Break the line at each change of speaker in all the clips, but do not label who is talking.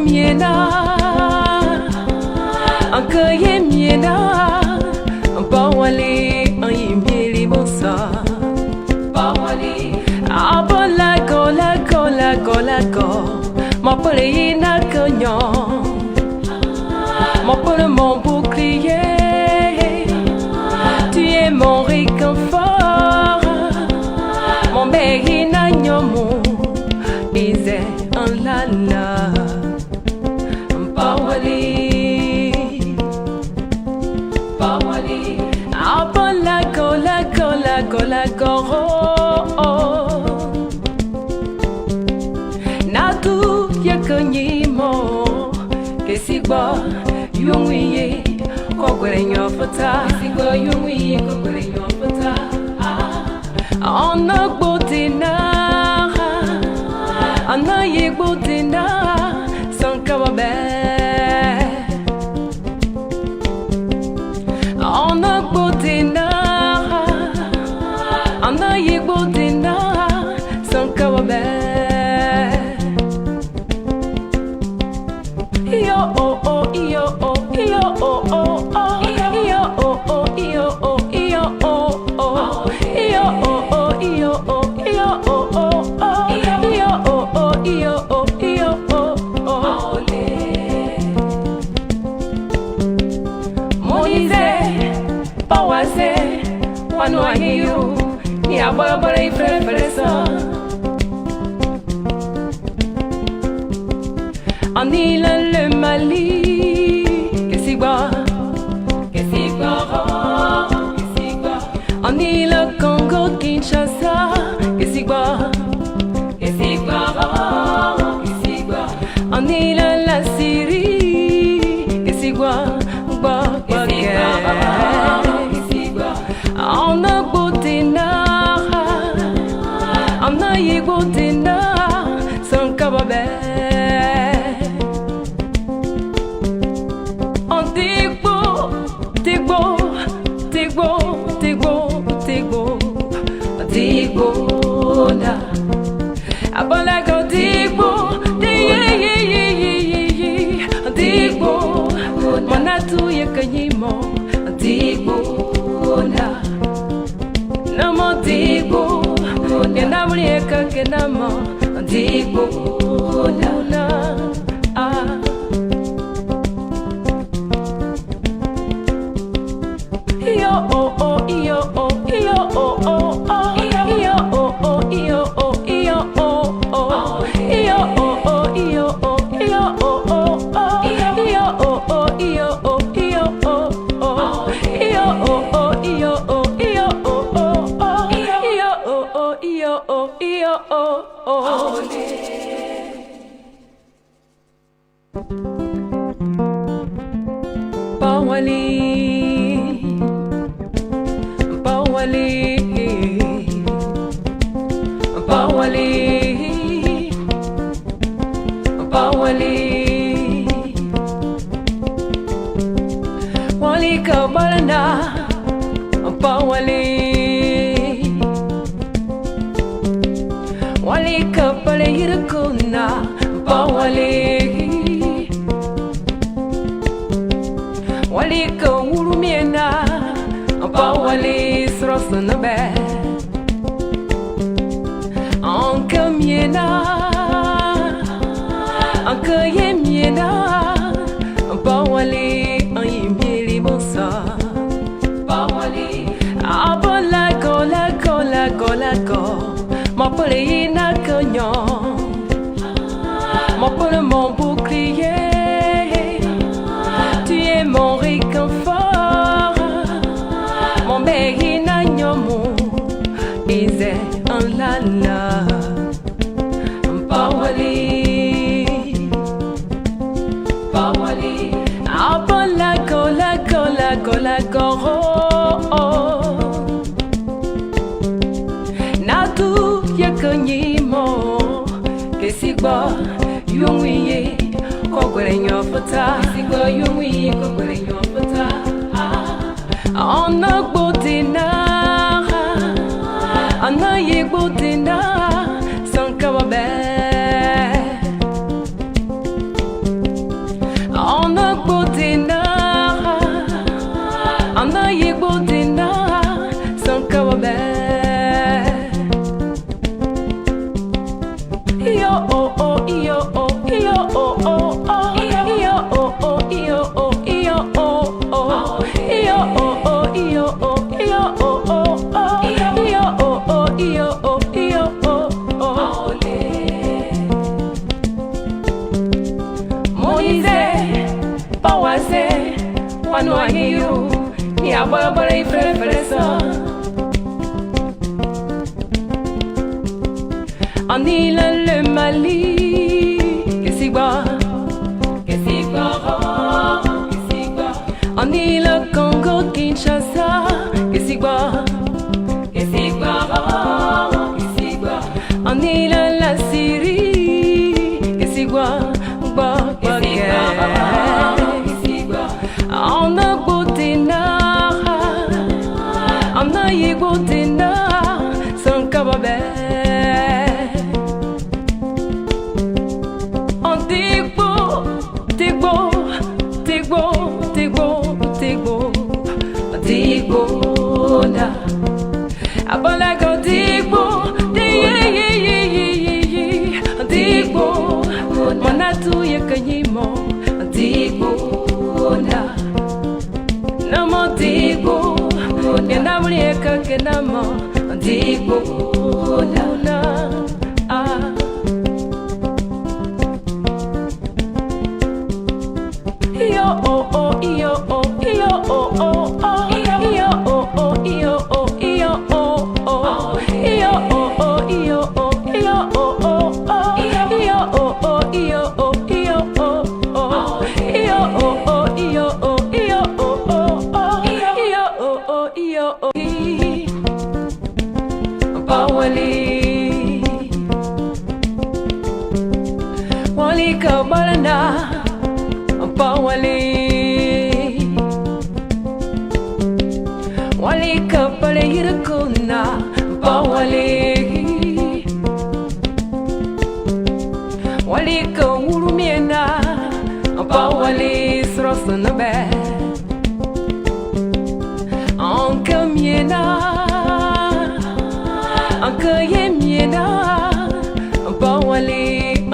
miena anka ye miena bawali ayimili bosa bawali abola gola gola gola go m'appelle ina cogno m'appelle mon bouclier tu es mon réconfort mon béina nyomo Ize en lala Bawali Bawali Abola gola gola gola goro Natu yakonyimo Kesigba yungwiye Kokwere nyofata Kesigba yungwiye kokwere nyofata Onagbotina Ana yegbotina sankawabe Ana gbotina Ana yegbotina sankawabe Yo oh oh yo oh yo oh oh oh yo oh oh yo oh yo oh oh yo oh oh yo oh yo oh oh Wanu ahiyo ni ababara ifreferesa Anila le Mali Kesigba Kesigba Kesigba Anila Congo Kinshasa Kesigba Kesigba Kesigba Anila la Syrie Kesigba Ba On a botina, on a yegbotina, sans kababe. On tigbo, tigbo, tigbo, tigbo, tigbo, tigbo na. Abola go tigbo, tigbo, manatu yekanyimo, tigbo na. Namo digo, yenamrieka kenamo digo na yo oh oh yo oh yo oh oh oh yo oh oh yo oh yo oh oh yo oh oh yo oh yo oh oh yo oh oh yo oh yo oh oh yo oh oh yo oh Bawali Bawali Bawali Bawali Wali kabalana Bawali Wali kapale irkuna Bawali Wali ka wurumiena Bawali srosana be Anka miena Anka yemiena Bawali ayimili bosa Bawali Abola gola gola gola go M'appelle ina cogno M'appelle mon bouclier Tu es mon réconfort Mon béina nyomo Ize en lala Bawali Bawali Abola gola gola gola goro Natu yakonyimo Kesigba yungwiye Kokwere nyofata Kesigba yungwiye kokwere nyofata Onagbotina Ana yegbotina Sankawabe wano ahiru ni abara y fresa. En île le Mali, que si boit, que si boit, que si boit. En île Congo Kinshasa, que si boit, que si boit, que si boit. En île la Syrie, que si boit, boit, boit, que si boit. En a Botina, en a Yegotina, sans kababé. Digbo na abola go digbo digbo manatu yakanyimo digbo na namo digbo yenda muri kakenamo digbo na ah yo oh oh yo oh yo oh oh oh yo oh oh yo oh yo oh oh yo oh oh yo oh yo oh oh yo oh oh yo oh yo oh oh yo oh oh yo oh yo oh yo oh Bawali wali kabalanda Bawali wali kapale yirkuna Bawali wali ka wurumiena Bawali srosna be anka miena anka yemiena Bawali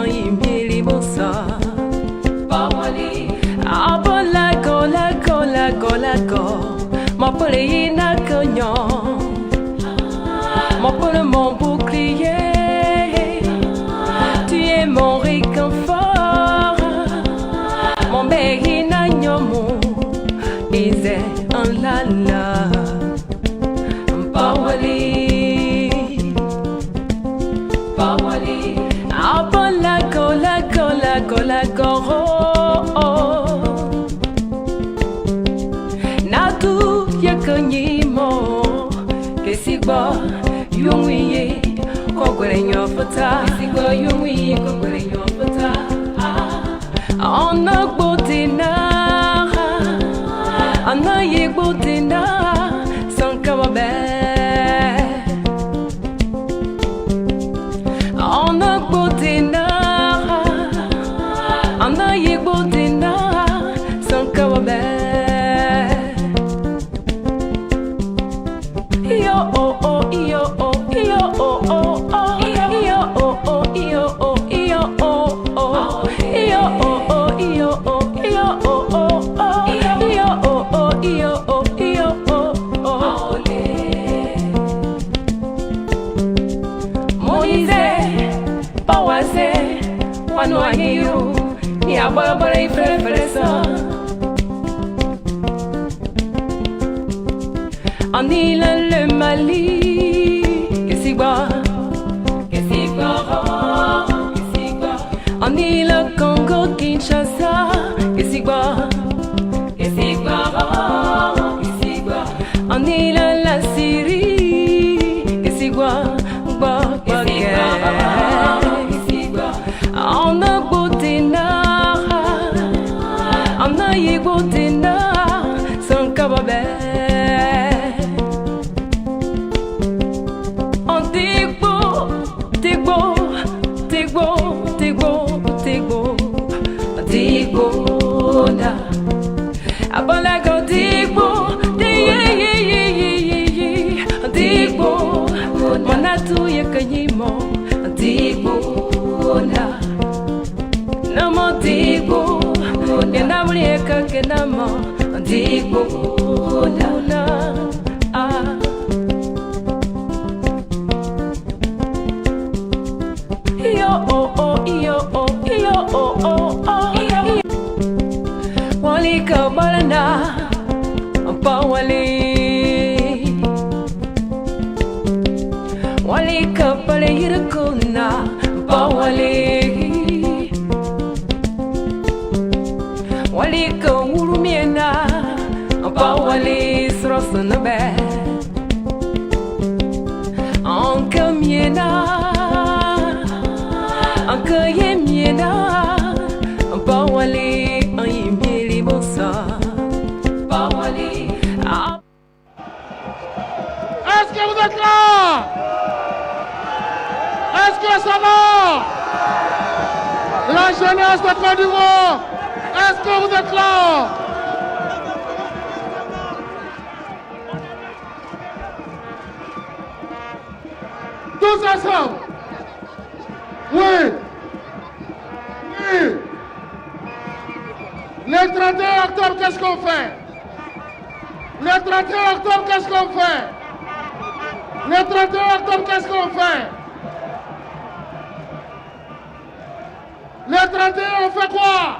ayimili bosa Bawali abola gola m'appelez na cognon m'appelle mon bouclier tu es mon réconfort mon béguina nyomo isé en lala Bawali abola gola Natu yakanyimo kesigba yungwiye kogwere nyofata kesigba yungwiye kogwere nyofata ona gbotina ana ye gbotina sankababe ona gbotina ana ye gbotina sankababe Wano ahiru ni abara y fresa. En île le Mali, que si boit, que si boit, que si boit. En île Congo Kinshasa, que si boit, que si boit, que si boit. En île la Syrie, que si boit, boit, boit, que si boit. En a Botina, en a Yegotina, sans kababé. Digbo na abola go digbo digbo manatu yakanyimo digbo na namo digbo yenda muri kakenamo digbo na ah yo oh oh yo oh yo oh oh Wali kabalanda Bawale Wale kapale yirkuna Bawale Wale ka wurumiena Bawale srosna be Anka miena Anka yemiena Bawale ayimili bosa Bawale
Est-ce que vous êtes là? Est-ce que ça va? La jeunesse de Côte d'Ivoire, est-ce que vous êtes là? Tous ensemble. Oui. Oui. Le 31 octobre, qu'est-ce qu'on fait? Le 31 octobre, qu'est-ce qu'on fait? Le 31 octobre, qu'est-ce qu'on fait? Le 31, on fait quoi?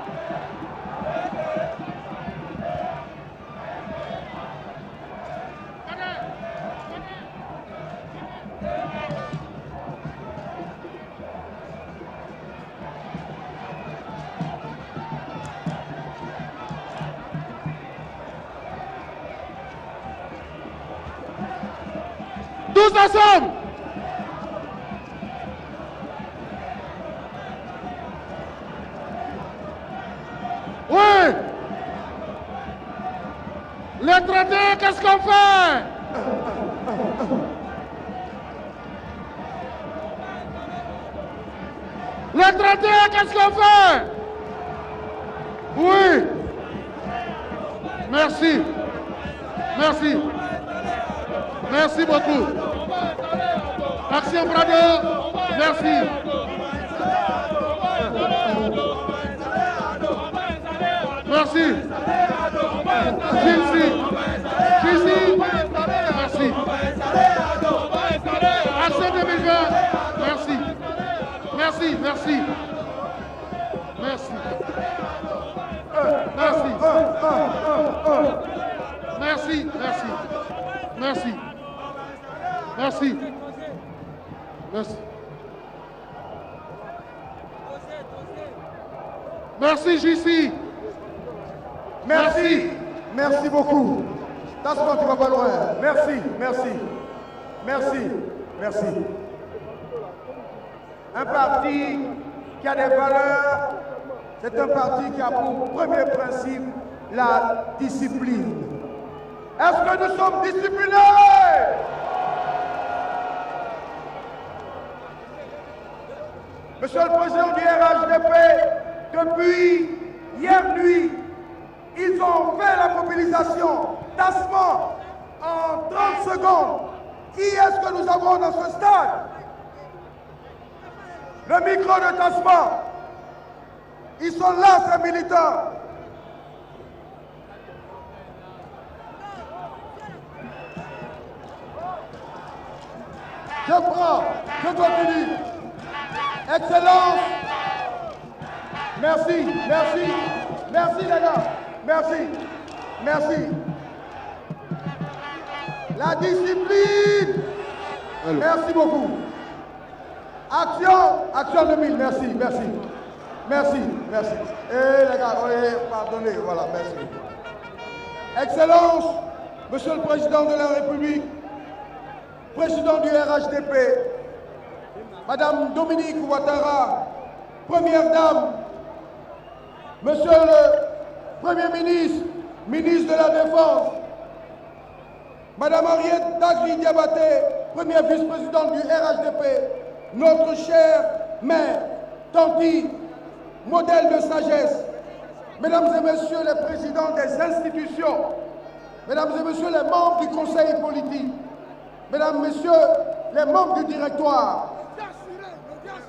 Tous ensemble. Oui. Le 31, qu'est-ce qu'on fait? Le 31, qu'est-ce qu'on fait? Oui. Merci. Merci. Merci beaucoup. Action Brother, merci. Merci. Merci. Merci. Action 2020, merci. Merci, merci. Merci. Merci. Merci, merci. Merci. Merci. Merci. Merci, JC.
Merci. Merci beaucoup. Tassement, tu vas pas loin. Merci, merci. Merci, merci. Un parti qui a des valeurs, c'est un parti qui a pour premier principe la discipline. Est-ce que nous sommes disciplinés? Monsieur le Président du RHDP, depuis hier nuit, ils ont fait la mobilisation. Tassement, en 30 secondes, qui est-ce que nous avons dans ce stade? Le micro de Tassement. Ils sont là, ces militants. Je prends, je continue. Excellence. Merci, merci, merci les gars. Merci, merci. La discipline. Merci beaucoup. Action 2000, merci, merci. Merci, merci. Et les gars, pardonnez, voilà, merci. Excellence, Monsieur le Président de la République, Président du RHDP, Madame Dominique Ouattara, Première Dame, Monsieur le Premier ministre, ministre de la Défense, Madame Henriette Dagri-Diabaté, Première vice-présidente du RHDP, notre chère mère, Tanti, modèle de sagesse, Mesdames et Messieurs les présidents des institutions, Mesdames et Messieurs les membres du Conseil politique, Mesdames, Messieurs les membres du directoire,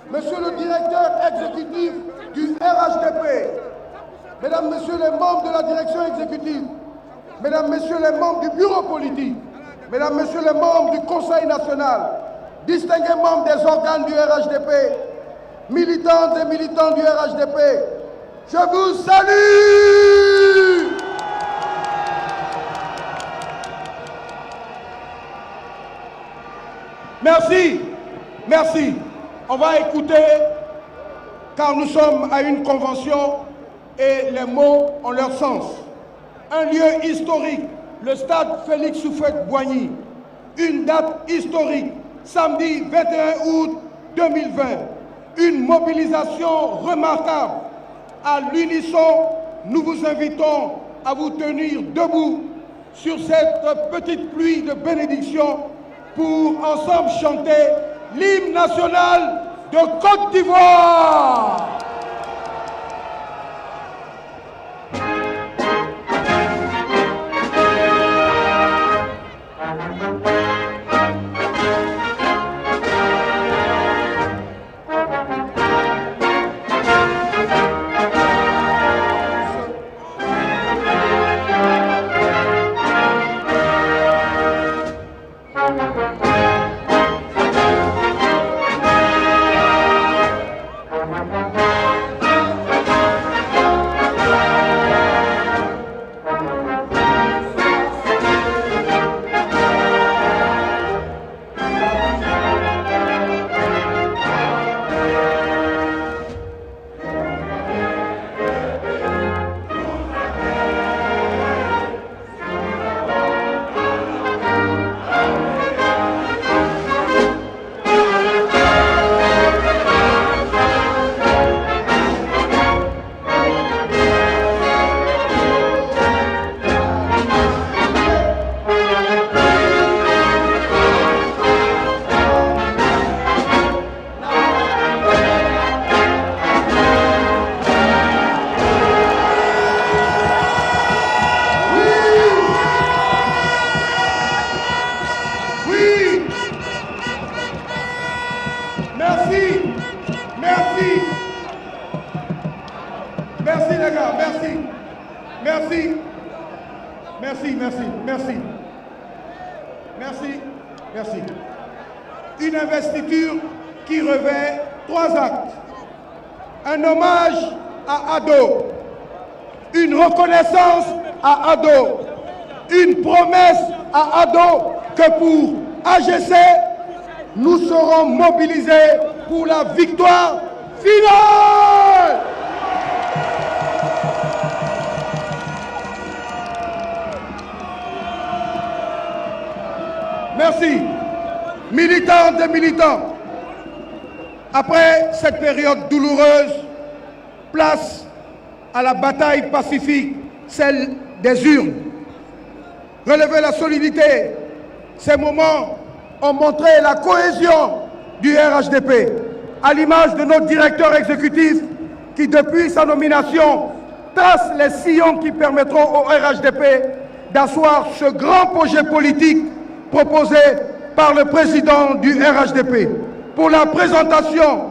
Monsieur le directeur exécutif du RHDP, Mesdames, Messieurs les membres de la direction exécutive, Mesdames, Messieurs les membres du bureau politique, Mesdames, Messieurs les membres du Conseil national, distingués membres des organes du RHDP, militantes et militants du RHDP, je vous salue! Merci. Merci. On va écouter, car nous sommes à une convention et les mots ont leur sens. Un lieu historique, le stade Félix Houphouët-Boigny. Une date historique, samedi 21 août 2020. Une mobilisation remarquable. À l'unisson, nous vous invitons à vous tenir debout sur cette petite pluie de bénédiction pour ensemble chanter l'hymne national de Côte d'Ivoire. Merci. Une investiture qui revêt 3 actes. Un hommage à Ado, une reconnaissance à Ado, une promesse à Ado que pour AGC, nous serons mobilisés pour la victoire finale. Merci. Militantes et militants, après cette période douloureuse, place à la bataille pacifique, celle des urnes. Relever la solidité, ces moments ont montré la cohésion du RHDP, à l'image de notre directeur exécutif qui, depuis sa nomination, trace les sillons qui permettront au RHDP d'asseoir ce grand projet politique proposé par le président du RHDP. Pour la présentation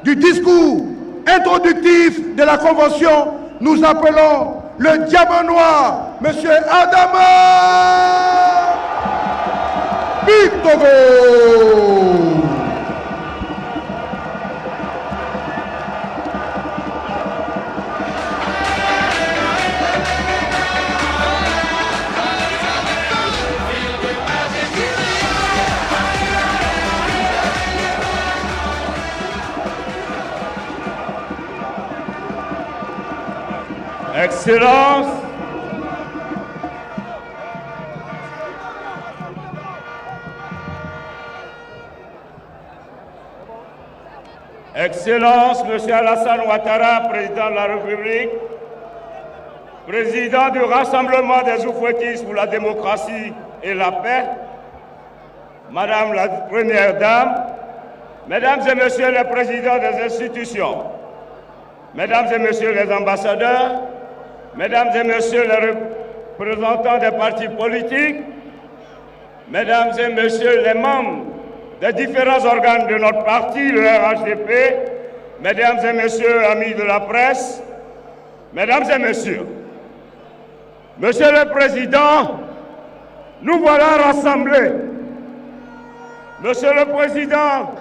du discours introductif de la Convention, nous appelons le diamant noir, M. Adama Bitogo.
Excellence, Excellence, Monsieur Alassane Ouattara, Président de la République, Président du Rassemblement des Oufouettistes pour la démocratie et la paix, Madame la Première Dame, Mesdames et Messieurs les Présidents des institutions, Mesdames et Messieurs les ambassadeurs, Mesdames et Messieurs les représentants des partis politiques, Mesdames et Messieurs les membres des différents organes de notre parti, le RHDP, Mesdames et Messieurs, amis de la presse, Mesdames et Messieurs, Monsieur le Président, nous voilà rassemblés. Monsieur le Président,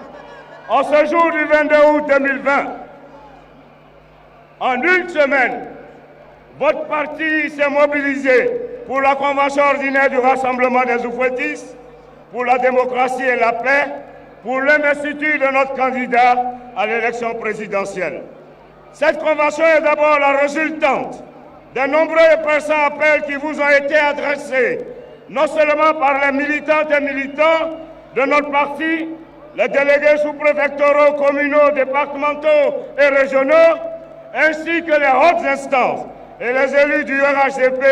en ce jour du 22 août 2020, en une semaine, votre parti s'est mobilisé pour la convention ordinaire du Rassemblement des Oufouettistes pour la démocratie et la paix pour l'investiture de notre candidat à l'élection présidentielle. Cette convention est d'abord la résultante des nombreux et pressants appels qui vous ont été adressés, non seulement par les militantes et militants de notre parti, les délégués sous-préfectoraux, communaux, départementaux et régionaux, ainsi que les hautes instances et les élus du RHDP,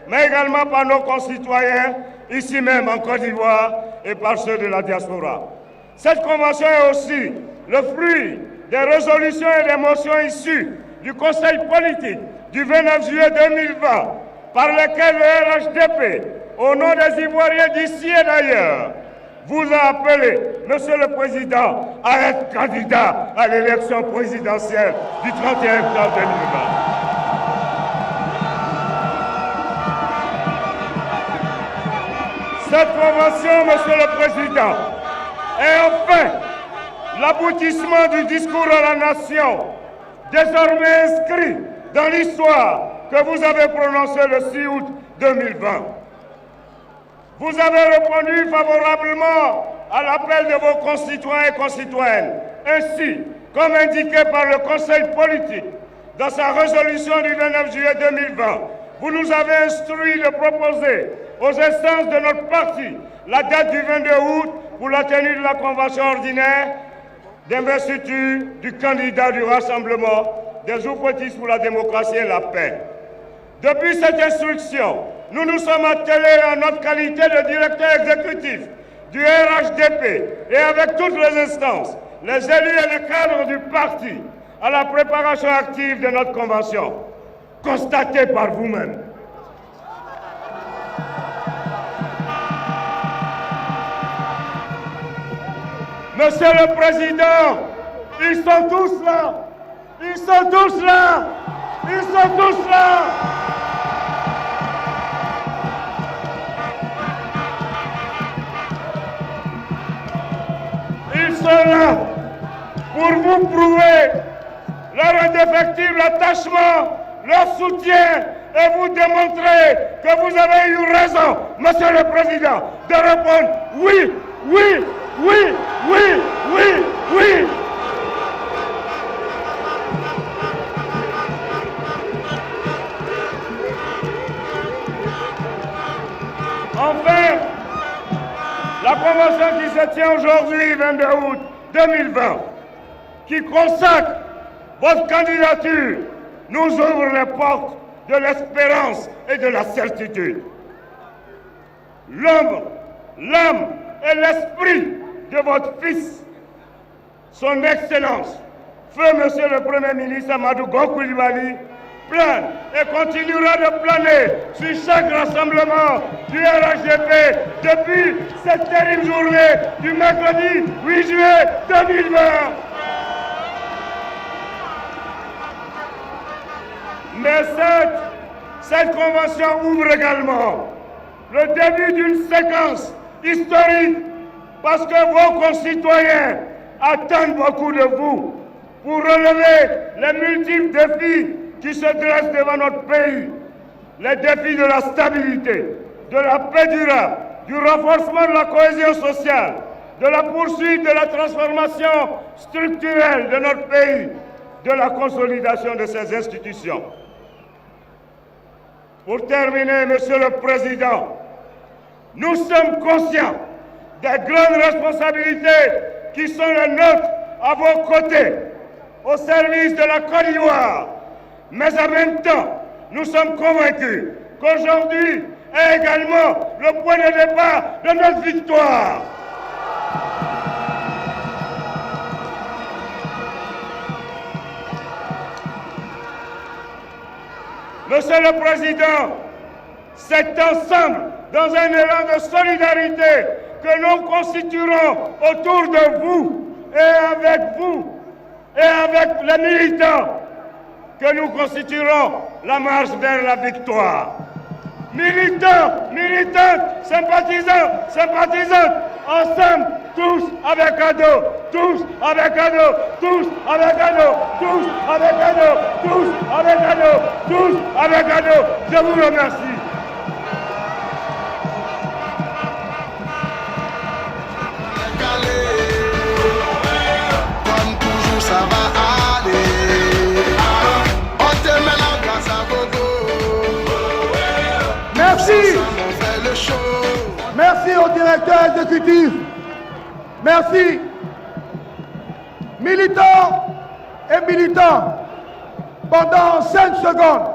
mais également par nos concitoyens, ici même en Côte d'Ivoire, et par ceux de la diaspora. Cette convention est aussi le fruit des résolutions et des motions issues du Conseil politique du 29 juillet 2020, par lesquelles le RHDP, au nom des Ivoiriens d'ici et d'ailleurs, vous a appelé, Monsieur le Président, à être candidat à l'élection présidentielle du 31 octobre 2020. Cette convention, Monsieur le Président, est enfin l'aboutissement du discours à la nation, désormais inscrit dans l'histoire que vous avez prononcé le 6 août 2020. Vous avez répondu favorablement à l'appel de vos concitoyens et concitoyennes, ainsi comme indiqué par le Conseil politique dans sa résolution du 29 juillet 2020. Vous nous avez instruit de proposer aux instances de notre parti la date du 22 août pour la tenue de la convention ordinaire d'investiture du candidat du Rassemblement des oufouettistes pour la démocratie et la paix. Depuis cette instruction, nous nous sommes attelés en notre qualité de directeur exécutif du RHDP et avec toutes les instances, les élus et les cadres du parti, à la préparation active de notre convention. Constatez par vous-même. Monsieur le Président, ils sont tous là. Ils sont tous là. Ils sont tous là. Ils sont là pour vous prouver leur indéfectible attachement, leur soutien et vous démontrer que vous avez eu raison, Monsieur le Président, de répondre oui, oui, oui, oui, oui, oui. Enfin, la convention qui se tient aujourd'hui, 22 août 2020, qui consacre votre candidature, nous ouvre les portes de l'espérance et de la certitude. L'homme, l'âme et l'esprit de votre fils, son Excellence, feu Monsieur le Premier ministre Amadou Coulibaly, plane et continuera de planer sur chaque rassemblement du RHDP depuis cette terrible journée du mercredi 8 juillet 2020. Mais cette convention ouvre également le début d'une séquence historique parce que vos concitoyens attendent beaucoup de vous pour relever les multiples défis qui se dressent devant notre pays. Les défis de la stabilité, de la paix durable, du renforcement de la cohésion sociale, de la poursuite de la transformation structurelle de notre pays, de la consolidation de ses institutions. Pour terminer, Monsieur le Président, nous sommes conscients des grandes responsabilités qui sont les nôtres à vos côtés, au service de la Côte d'Ivoire. Mais en même temps, nous sommes convaincus qu'aujourd'hui est également le point de départ de notre victoire. Monsieur le Président, c'est ensemble, dans un élan de solidarité, que nous constituerons autour de vous, et avec les militants, que nous constituerons la marche vers la victoire. Militants, militantes, sympathisants, sympathisantes, ensemble, tous avec ado, tous avec ado, tous avec ado, tous avec ado, tous avec ado, tous avec ado. Je vous remercie.
Comme toujours, ça va aller. On te met la grâce à gogo.
Merci.
On fait le show.
Merci au directeur exécutif. Merci. Militants et militants, pendant 5 secondes.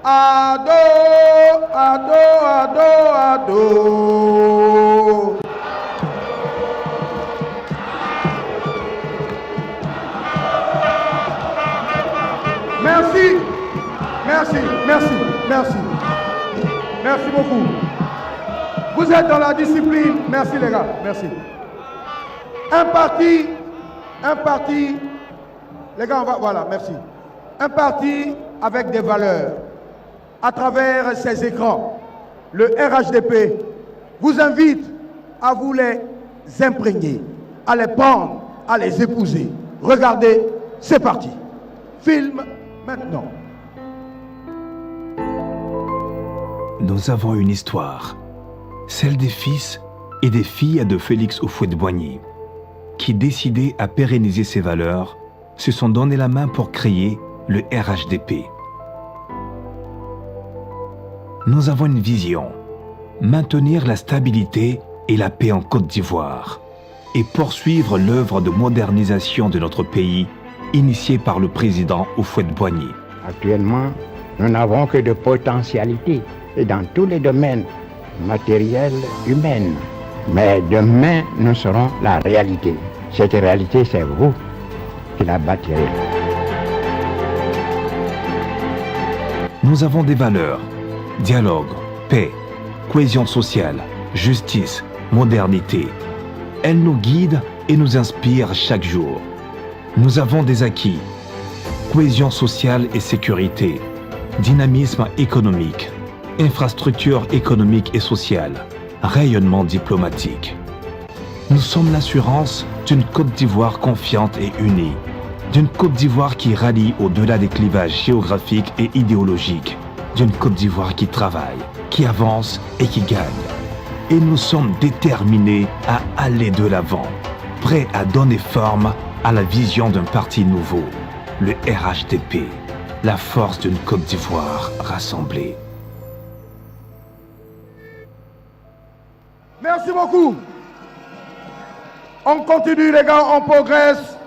Ado, ado, ado, ado. Merci, merci, merci, merci. Merci beaucoup. Vous êtes dans la discipline. Merci les gars, merci. Un parti, les gars, voilà, merci. Un parti avec des valeurs. À travers ces écrans, le RHDP vous invite à vous les imprégner, à les prendre, à les épouser. Regardez, c'est parti. Film maintenant.
Nous avons une histoire, celle des fils et des filles de Félix Houphouët-Boigny, qui, décidés à pérenniser ces valeurs, se sont donné la main pour créer le RHDP. Nous avons une vision, maintenir la stabilité et la paix en Côte d'Ivoire et poursuivre l'œuvre de modernisation de notre pays initiée par le président Houphouët-Boigny.
Actuellement, nous n'avons que de potentialités et dans tous les domaines matériels, humains. Mais demain, nous serons la réalité. Cette réalité, c'est vous qui la bâtirez.
Nous avons des valeurs, dialogue, paix, cohésion sociale, justice, modernité. Elles nous guident et nous inspirent chaque jour. Nous avons des acquis, cohésion sociale et sécurité, dynamisme économique, infrastructure économique et sociale, rayonnement diplomatique. Nous sommes l'assurance d'une Côte d'Ivoire confiante et unie, d'une Côte d'Ivoire qui rallie au-delà des clivages géographiques et idéologiques, d'une Côte d'Ivoire qui travaille, qui avance et qui gagne. Et nous sommes déterminés à aller de l'avant, prêts à donner forme à la vision d'un parti nouveau, le RHDP, la force d'une Côte d'Ivoire rassemblée.
Merci beaucoup. On continue les gars, on progresse.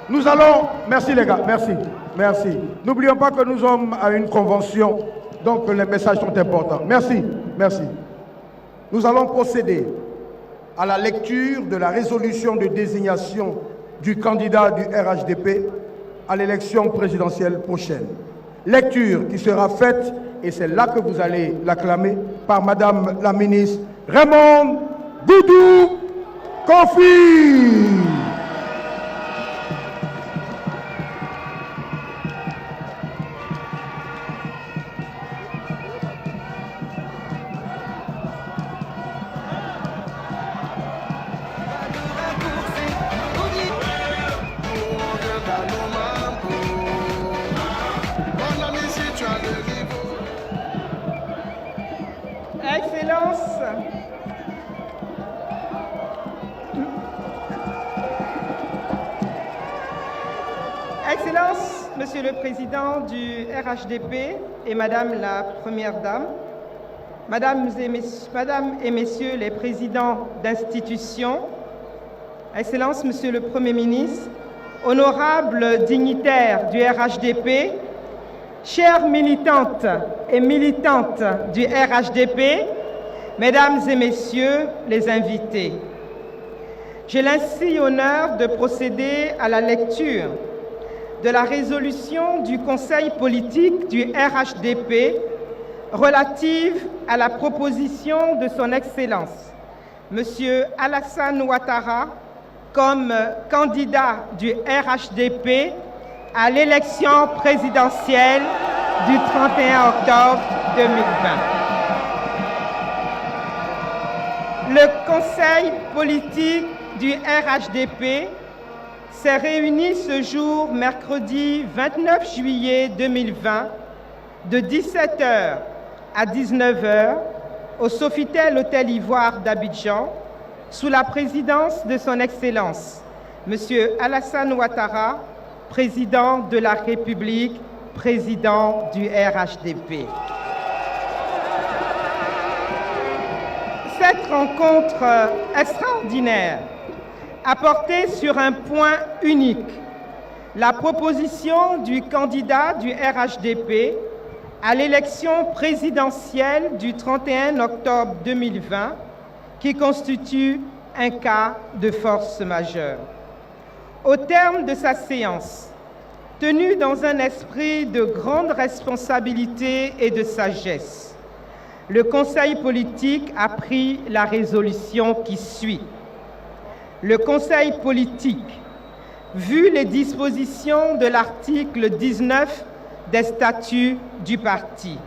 Nous allons... Merci les gars, merci. Merci. N'oublions pas que nous sommes à une convention, donc les messages sont importants. Merci, merci. Nous allons procéder à la lecture de la résolution de désignation du candidat du RHDP à l'élection présidentielle prochaine. Lecture qui sera faite, et c'est là que vous allez l'acclamer, par Madame la ministre Raymonde Doudou Kofi.
Excellences, Monsieur le Président du RHDP et Madame la Première Dame, Madame et Messieurs les Présidents d'institutions, Excellences, Monsieur le Premier ministre, honorables dignitaires du RHDP, chères militantes et militantes du RHDP, Mesdames et Messieurs les invités, j'ai l'ainsi honneur de procéder à la lecture de la résolution du Conseil politique du RHDP relative à la proposition de son Excellence, M. Alassane Ouattara, comme candidat du RHDP à l'élection présidentielle du 31 octobre 2020. Le Conseil politique du RHDP s'est réuni ce jour, mercredi 29 juillet 2020, de 17h à 19h, au Sofitel Hôtel Ivoire d'Abidjan, sous la présidence de son Excellence, M. Alassane Ouattara, président de la République, président du RHDP. Cette rencontre extraordinaire a porté sur un point unique, la proposition du candidat du RHDP à l'élection présidentielle du 31 octobre 2020, qui constitue un cas de force majeure. Au terme de sa séance, tenue dans un esprit de grande responsabilité et de sagesse, le Conseil politique a pris la résolution qui suit. Le Conseil politique, vu les dispositions de l'article 19 des statuts du parti,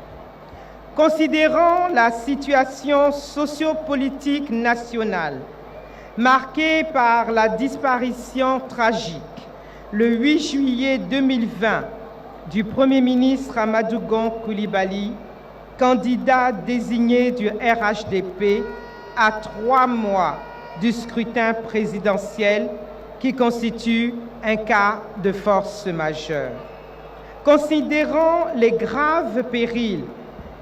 considérant la situation sociopolitique nationale marquée par la disparition tragique le 8 juillet 2020 du Premier ministre Amadou Gon Coulibaly, candidat désigné du RHDP à 3 mois du scrutin présidentiel qui constitue un cas de force majeure. Considérant les graves périls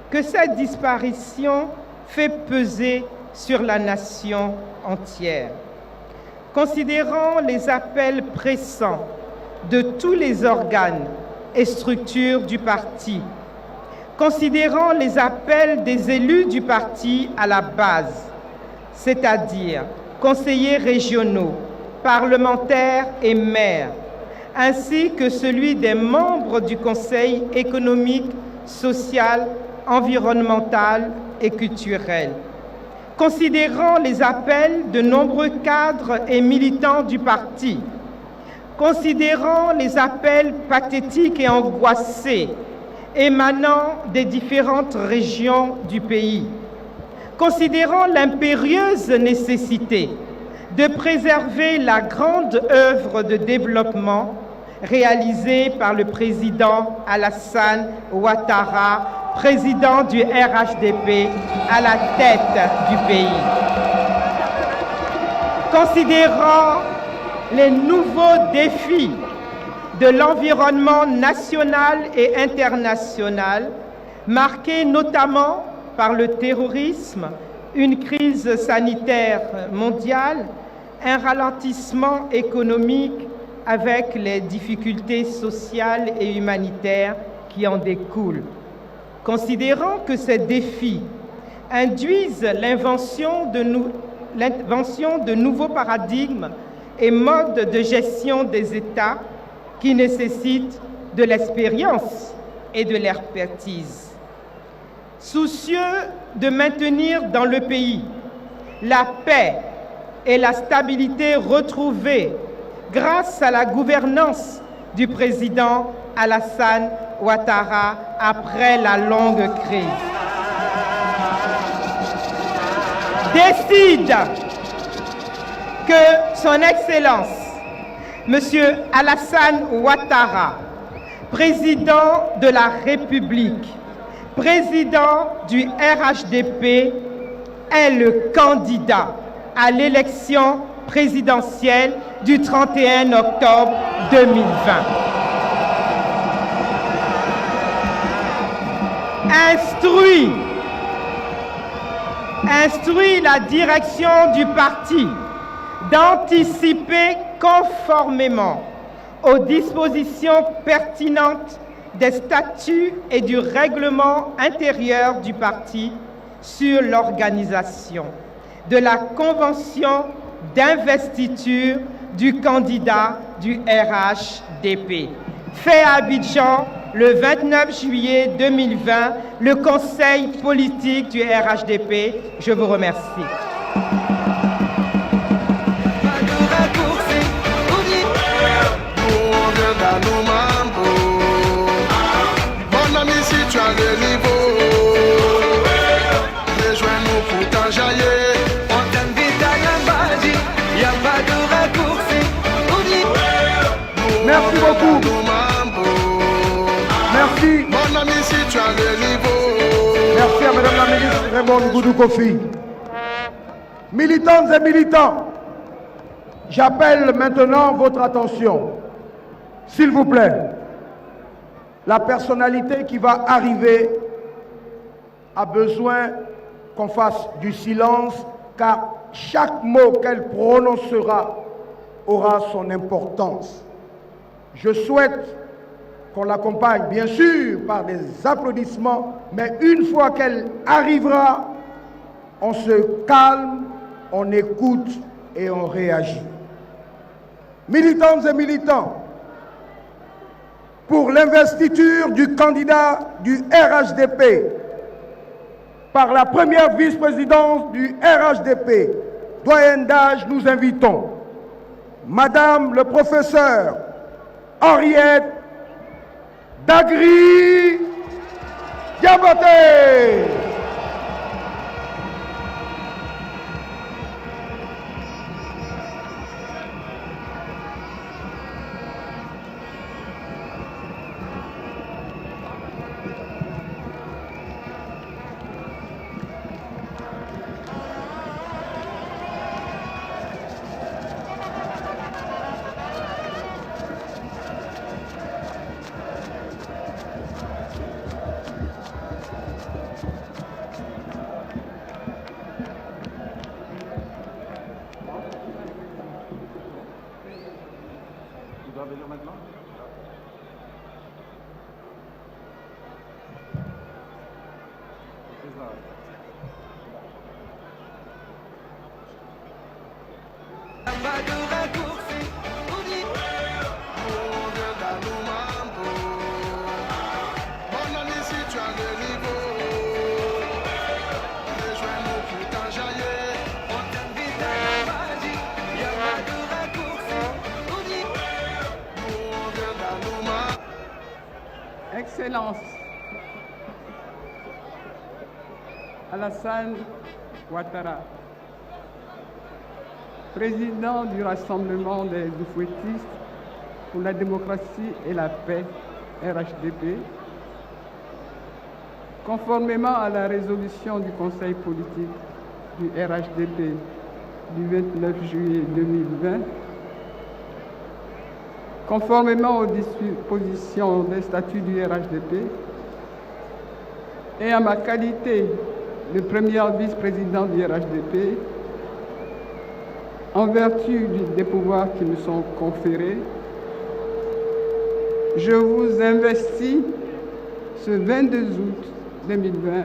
que cette disparition fait peser sur la nation entière, considérant les appels pressants de tous les organes et structures du parti, considérant les appels des élus du parti à la base, c'est-à-dire conseillers régionaux, parlementaires et maires, ainsi que celui des membres du Conseil économique, social, environnemental et culturel, considérant les appels de nombreux cadres et militants du parti, considérant les appels pathétiques et angoissés émanant des différentes régions du pays, considérant l'impérieuse nécessité de préserver la grande œuvre de développement réalisée par le président Alassane Ouattara, président du RHDP, à la tête du pays. Considérant les nouveaux défis de l'environnement national et international, marqués notamment par le terrorisme, une crise sanitaire mondiale, un ralentissement économique avec les difficultés sociales et humanitaires qui en découlent. Considérant que ces défis induisent l'invention de nouveaux paradigmes et modes de gestion des États qui nécessitent de l'expérience et de l'expertise. Soucieux de maintenir dans le pays la paix et la stabilité retrouvées grâce à la gouvernance du président Alassane Ouattara après la longue crise, décide que son Excellence, M. Alassane Ouattara, président de la République, président du RHDP, est le candidat à l'élection présidentielle du 31 octobre 2020. Instruit la direction du parti d'anticiper conformément aux dispositions pertinentes des statuts et du règlement intérieur du parti sur l'organisation de la convention d'investiture du candidat du RHDP. Fait à Abidjan le 29 juillet 2020, le Conseil politique du RHDP. Je vous remercie.
Mon ami, si tu as le niveau, rejoins-nous pour t'enjailler. On t'invite à Yambadi, y a pas de raccourci.
Merci beaucoup. Merci.
Mon ami, si tu as le niveau.
Merci à Madame la ministre Raymond Goudou Kofi. Militantes et militants, j'appelle maintenant votre attention. S'il vous plaît, la personnalité qui va arriver a besoin qu'on fasse du silence, car chaque mot qu'elle prononcera aura son importance. Je souhaite qu'on l'accompagne, bien sûr, par des applaudissements, mais une fois qu'elle arrivera, on se calme, on écoute et on réagit. Militantes et militants, pour l'investiture du candidat du RHDP par la première vice-présidence du RHDP, doyenne d'âge, nous invitons Madame le professeur Henriette Dagri Diabaté.
Excellence, Alassane Ouattara, président du Rassemblement des oufouettistes pour la démocratie et la paix, RHDP, conformément à la résolution du Conseil politique du RHDP du 29 juillet 2020, conformément aux dispositions des statuts du RHDP et à ma qualité de première vice-président du RHDP, en vertu des pouvoirs qui me sont conférés, je vous investis ce 22 août 2020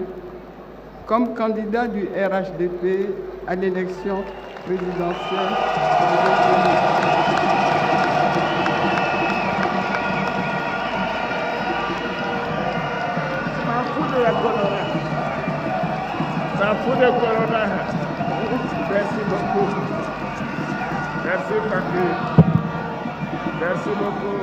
comme candidat du RHDP à l'élection présidentielle de 2020.
Merci beaucoup. Merci, Papi. Merci beaucoup.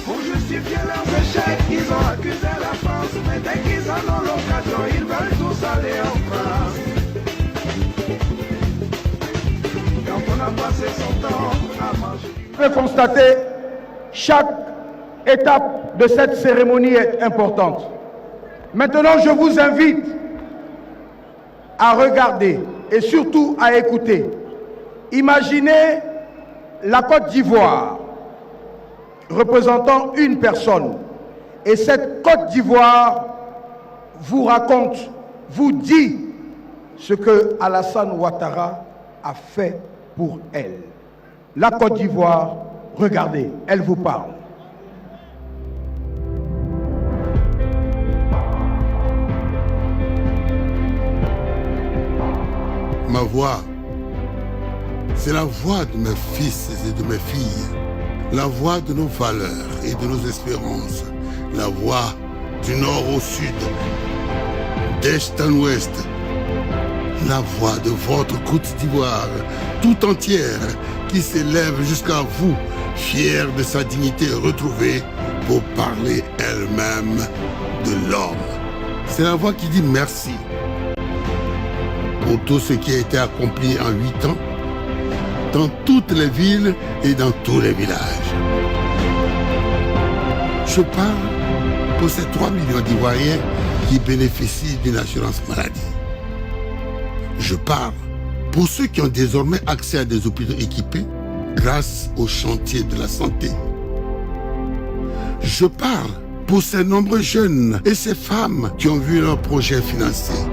Pour justifier leurs échecs, ils ont accusé la France, mais dès qu'ils en ont l'occasion, ils veulent tous aller en France. Quand on a passé son temps à manger.
Vous pouvez constater, chaque étape de cette cérémonie est importante. Maintenant, je vous invite à regarder et surtout à écouter. Imaginez la Côte d'Ivoire représentant une personne. Et cette Côte d'Ivoire vous raconte, vous dit ce que Alassane Ouattara a fait pour elle. La Côte d'Ivoire, regardez, elle vous parle.
Ma voix, c'est la voix de mes fils et de mes filles. la voix de nos valeurs et de nos espérances, la voix du nord au sud, d'est en ouest, la voix de votre Côte d'Ivoire tout entière qui s'élève jusqu'à vous, fière de sa dignité retrouvée pour parler elle-même de l'homme. C'est la voix qui dit merci pour tout ce qui a été accompli en 8 ans dans toutes les villes et dans tous les villages. Je parle pour ces 3 millions d'Ivoiriens qui bénéficient d'une assurance maladie. Je parle pour ceux qui ont désormais accès à des hôpitaux équipés grâce au chantier de la santé. Je parle pour ces nombreux jeunes et ces femmes qui ont vu leurs projets financés.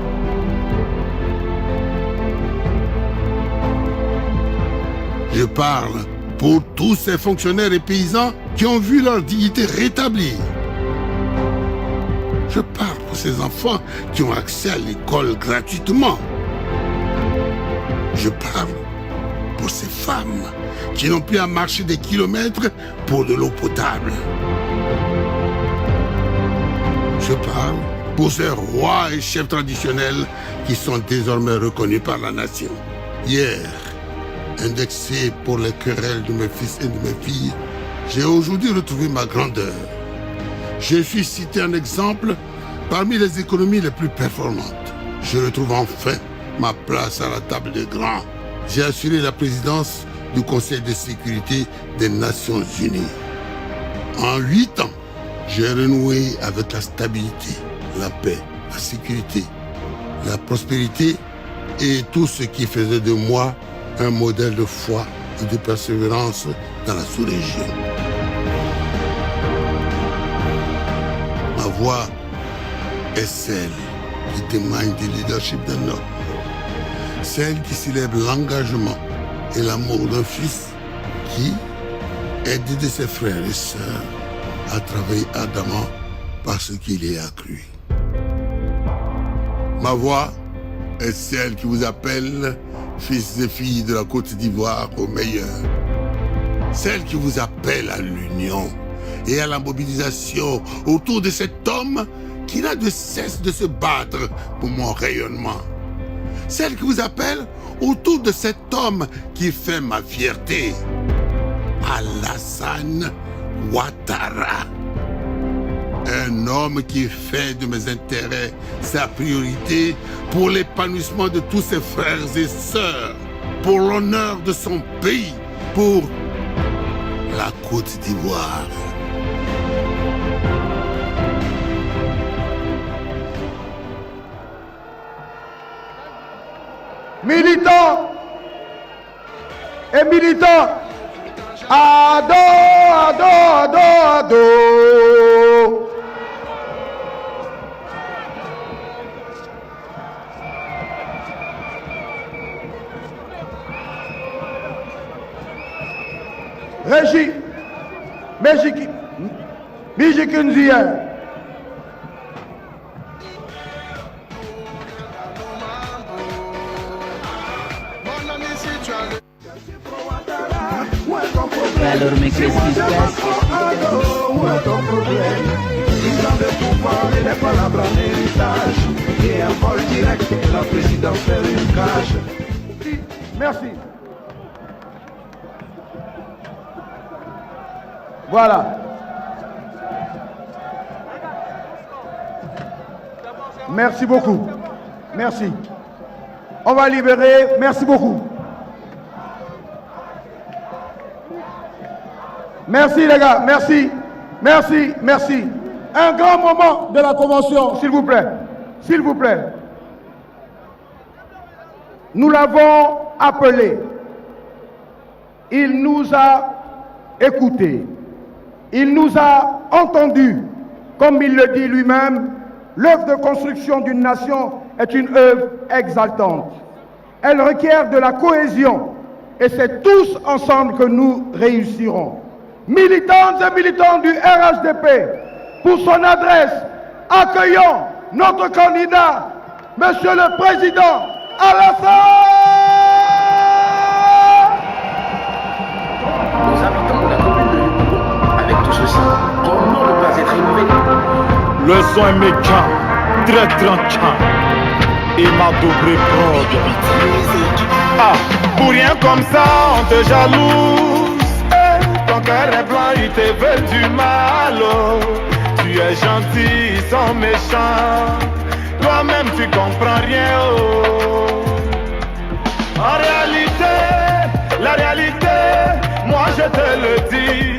Je parle pour tous ces fonctionnaires et paysans qui ont vu leur dignité rétablie. Je parle pour ces enfants qui ont accès à l'école gratuitement. Je parle pour ces femmes qui n'ont plus à marcher des kilomètres pour de l'eau potable. Je parle pour ces rois et chefs traditionnels qui sont désormais reconnus par la nation. Hier, indexé pour les querelles de mes fils et de mes filles, j'ai aujourd'hui retrouvé ma grandeur. Je suis cité un exemple parmi les économies les plus performantes. Je retrouve enfin ma place à la table des grands. J'ai assuré la présidence du Conseil de sécurité des Nations Unies. En 8 ans, j'ai renoué avec la stabilité, la paix, la sécurité, la prospérité et tout ce qui faisait de moi un modèle de foi et de persévérance dans la sous-région. Ma voix est celle qui témoigne du leadership d'un homme, celle qui célèbre l'engagement et l'amour d'un fils qui, aidé de ses frères et sœurs, a travaillé ardemment parce qu'il y a cru. Ma voix est celle qui vous appelle fils et filles de la Côte d'Ivoire au meilleur. Celle qui vous appelle à l'union et à la mobilisation autour de cet homme qui n'a de cesse de se battre pour mon rayonnement. Celle qui vous appelle autour de cet homme qui fait ma fierté, Alassane Ouattara. Un homme qui fait de mes intérêts sa priorité pour l'épanouissement de tous ses frères et sœurs, pour l'honneur de son pays, pour la Côte d'Ivoire.
Militants et militants, ado, ado, ado, ado. Régie, Mijikinzia.
Alors, mais qu'est-ce qui se passe?
Où est ton problème? Il a le pouvoir et les palabres en héritage. Et un vol direct, la présidence fait une cage.
Merci. Voilà. Merci beaucoup. Merci. On va libérer. Merci beaucoup. Merci les gars, merci, merci, merci. Un grand moment de la convention, s'il vous plaît. S'il vous plaît. Nous l'avons appelé. Il nous a écoutés. Il nous a entendus. Comme il le dit lui-même, l'œuvre de construction d'une nation est une œuvre exaltante. Elle requiert de la cohésion et c'est tous ensemble que nous réussirons. Militantes et militants du RHDP, pour son adresse, accueillons notre candidat, Monsieur le Président Alassane.
Nous habitants de la commune de Le son est méchant, très tranchant. Et ma double prod. Ah, pour rien comme ça, on te jalouse. Ton cœur est blanc, il te veut du mal. Oh. Tu es gentil, ils sont méchants. Toi-même, tu comprends rien. Oh. En réalité, la réalité, moi je te le dis.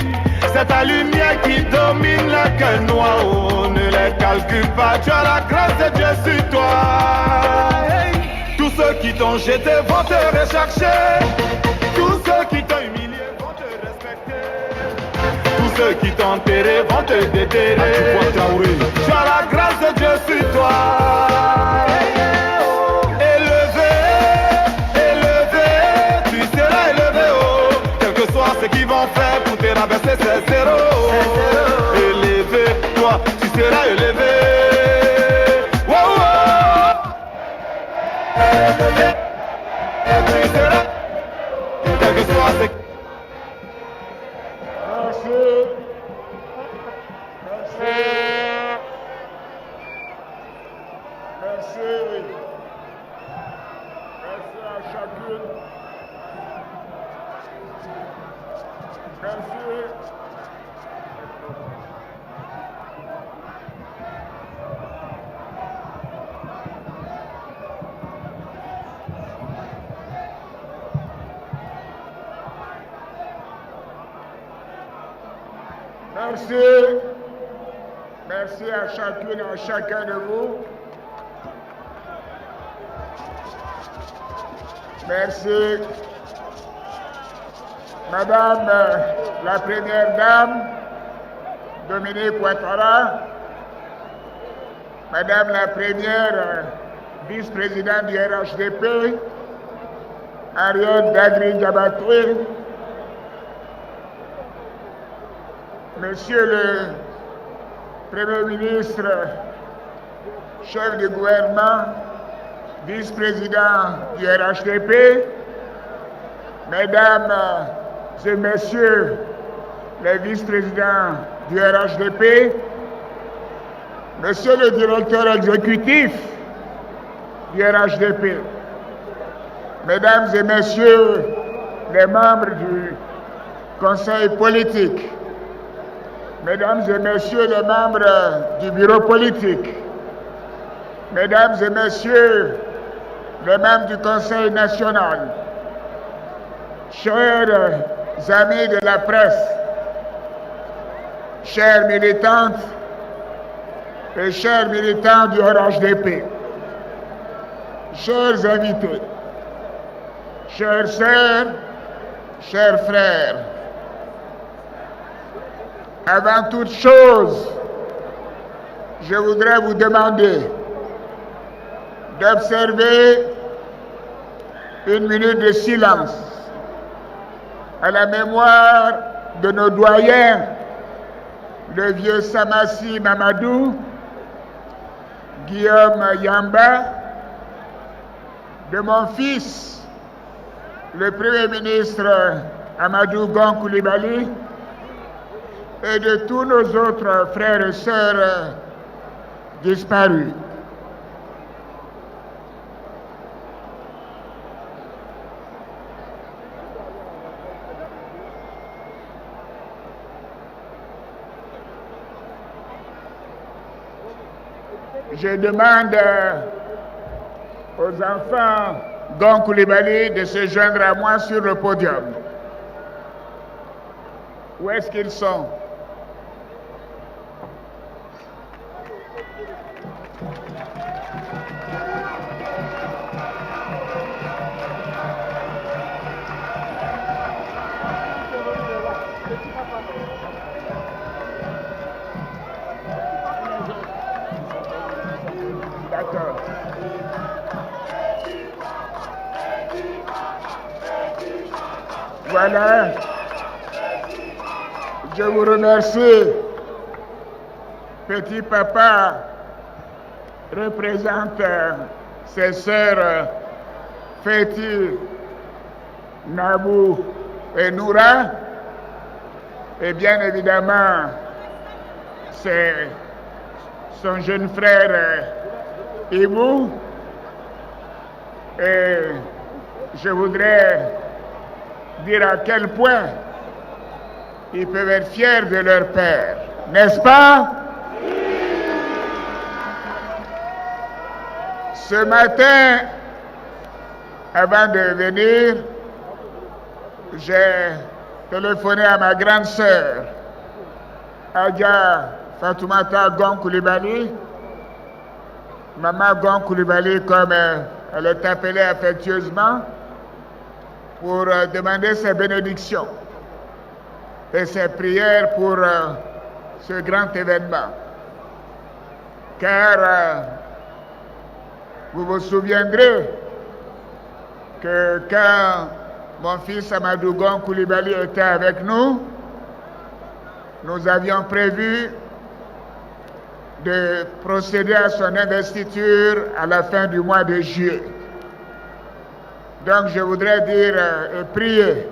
C'est ta lumière qui domine la gueule noire. Oh, ne les calcule pas, tu as la grâce de Dieu sur toi. Hey. Tous ceux qui t'ont jeté vont te rechercher. Tous ceux qui t'ont humilié vont te respecter. Tous ceux qui t'ont enterré vont te déterrer. Tu as la grâce de Dieu sur toi. Élevé, élevé, tu seras élevé. Oh. Quel que soit ce qu'ils vont faire pour te rabaisser, c'est zéro. Élevé, toi, tu seras élevé. Wow, wow. Élevé, tu seras. Quel que soit ce qui...
Merci. Merci à chacune et à chacun de vous. Merci. Madame la Première Dame, Dominique Ouattara, Madame la Première Vice-Présidente du RHDP, Ariel Dadri-Diabaté, Monsieur le Premier ministre, chef du gouvernement, vice-président du RHDP, Mesdames et Messieurs les vice-présidents du RHDP, Monsieur le directeur exécutif du RHDP, Mesdames et Messieurs les membres du Conseil politique, Mesdames et Messieurs les membres du bureau politique, Mesdames et Messieurs les membres du Conseil national, chers amis de la presse, chères militantes et chers militants du RHDP, chers invités, chères sœurs, chers frères, avant toute chose, je voudrais vous demander d'observer une minute de silence à la mémoire de nos doyens, le vieux Samassi Mamadou, Guillaume Yamba, de mon fils, le Premier ministre Amadou Gon Coulibaly, et de tous nos autres frères et sœurs disparus. Je demande aux enfants Gon Coulibaly de se joindre à moi sur le podium. Où est-ce qu'ils sont? D'accord. Voilà. Je vous remercie. Petit papa représente ses sœurs Féti, Nabou et Noura. Et bien évidemment,
son jeune frère Ibou. Et je voudrais dire à quel point ils peuvent être fiers de leur père, n'est-ce pas? Ce matin, avant de venir, j'ai téléphoné à ma grande sœur, Adja Fatoumata Gon Coulibaly, Maman Gon Coulibaly comme elle est appelée affectueusement, pour demander ses bénédictions et ses prières pour ce grand événement. Car vous vous souviendrez que quand mon fils Amadou Gon Coulibaly était avec nous, nous avions prévu de procéder à son investiture à la fin du mois de juillet. Donc je voudrais dire et prier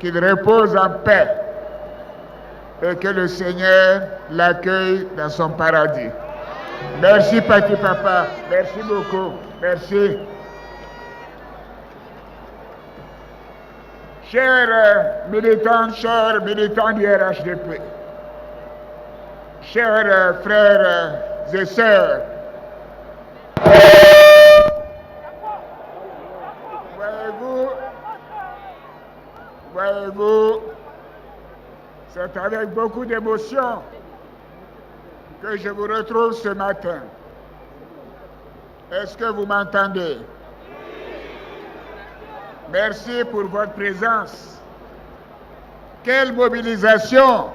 qu'il repose en paix et que le Seigneur l'accueille dans son paradis. Merci Petit Papa, merci beaucoup, merci. Chers militants du RHDP, chers frères et sœurs, voyez-vous, c'est avec beaucoup d'émotion que je vous retrouve ce matin. Est-ce que vous m'entendez? Merci pour votre présence. Quelle mobilisation!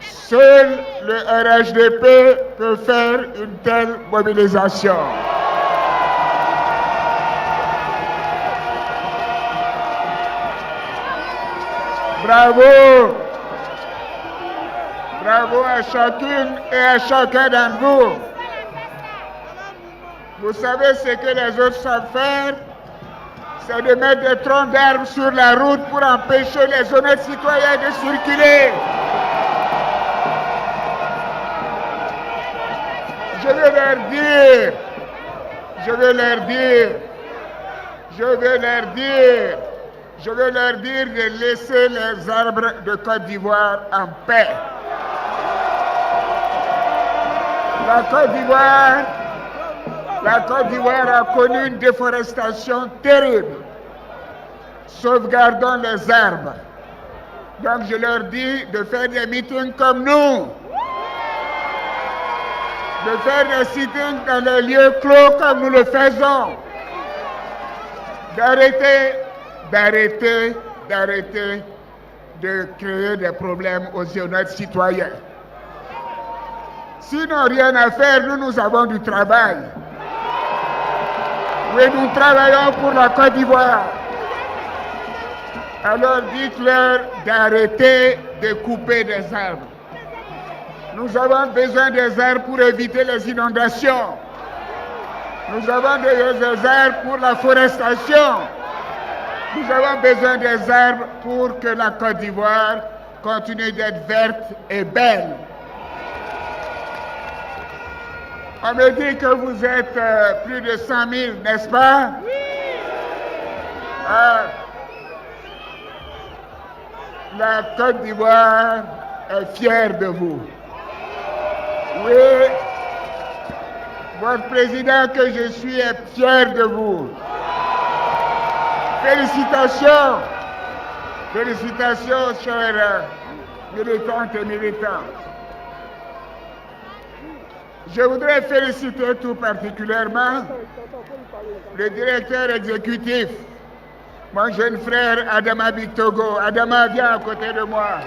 Seul le RHDP peut faire une telle mobilisation. Bravo! Bravo à chacune et à chacun d'entre vous. Vous savez ce que les autres savent faire? C'est de mettre des troncs d'arbres sur la route pour empêcher les honnêtes citoyens de circuler. Je veux leur dire de laisser les arbres de Côte d'Ivoire en paix. La Côte d'Ivoire a connu une déforestation terrible. Sauvegardons les arbres. Donc je leur dis de faire des meetings comme nous. De faire des sittings dans les lieux clos comme nous le faisons. D'arrêter de créer des problèmes aux honnêtes citoyens. S'ils n'ont rien à faire, nous avons du travail. Oui, nous travaillons pour la Côte d'Ivoire. Alors dites-leur d'arrêter de couper des arbres. Nous avons besoin des arbres pour éviter les inondations. Nous avons des arbres pour la forestation. Nous avons besoin des arbres pour que la Côte d'Ivoire continue d'être verte et belle. On me dit que vous êtes plus de 100 000, n'est-ce pas? Oui. La Côte d'Ivoire est fière de vous. Oui. Votre président que je suis est fier de vous. Félicitations. Félicitations, chers militantes et militants. Je voudrais féliciter tout particulièrement le directeur exécutif, mon jeune frère Adama Bictogo. Adama, viens à côté de moi.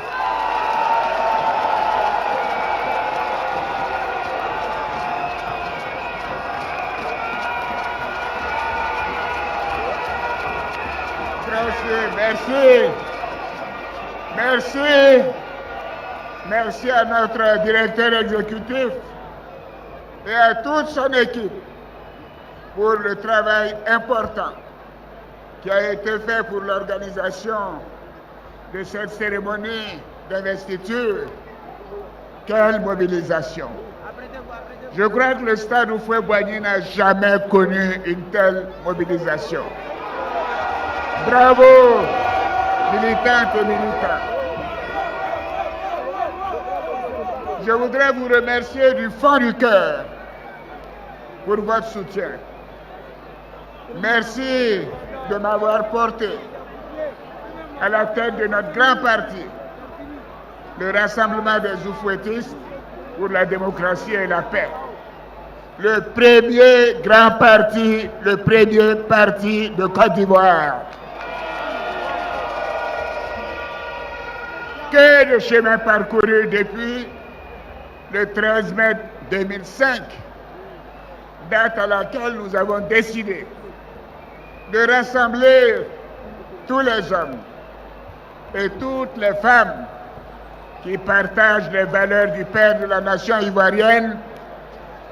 Merci à notre directeur exécutif et à toute son équipe pour le travail important qui a été fait pour l'organisation de cette cérémonie d'investiture Quelle mobilisation! Je crois que le stade Houphouët-Boigny n'a jamais connu une telle mobilisation. Bravo, militantes et militants. Je voudrais vous remercier du fond du cœur pour votre soutien. Merci de m'avoir porté à la tête de notre grand parti, le Rassemblement des Oufouettistes pour la démocratie et la paix. Le premier grand parti, le premier parti de Côte d'Ivoire. Que de chemin parcouru depuis le 13 mai 2005, date à laquelle nous avons décidé de rassembler tous les hommes et toutes les femmes qui partagent les valeurs du père de la nation ivoirienne,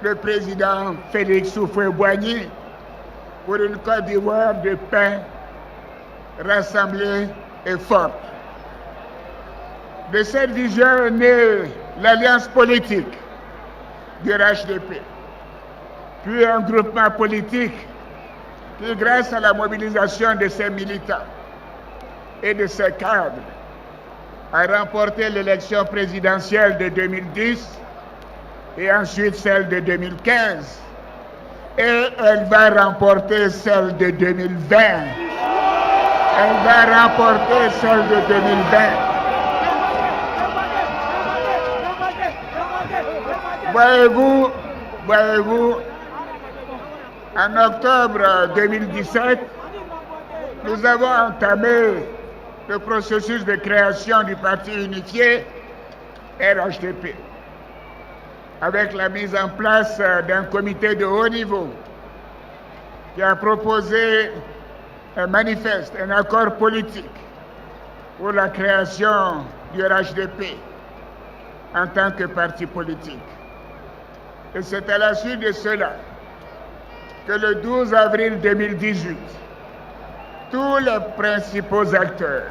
le président Félix Houphouët-Boigny, pour une Côte d'Ivoire de paix, rassemblée et forte. De cette vision est née l'alliance politique du RHDP, puis un groupement politique qui, grâce à la mobilisation de ses militants et de ses cadres, a remporté l'élection présidentielle de 2010 et ensuite celle de 2015. Et elle va remporter celle de 2020. Elle va remporter celle de 2020. Voyez-vous, en octobre 2017, nous avons entamé le processus de création du parti unifié RHDP, avec la mise en place d'un comité de haut niveau qui a proposé un manifeste, un accord politique pour la création du RHDP en tant que parti politique. Et c'est à la suite de cela que le 12 avril 2018, tous les principaux acteurs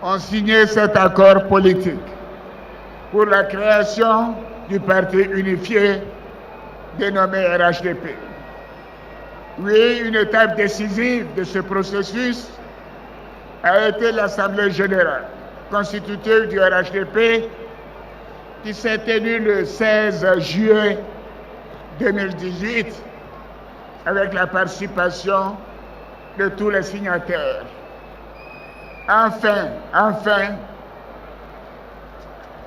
ont signé cet accord politique pour la création du parti unifié dénommé RHDP. Oui, une étape décisive de ce processus a été l'Assemblée générale constitutive du RHDP qui s'est tenue le 16 juillet 2018 avec la participation de tous les signataires. Enfin,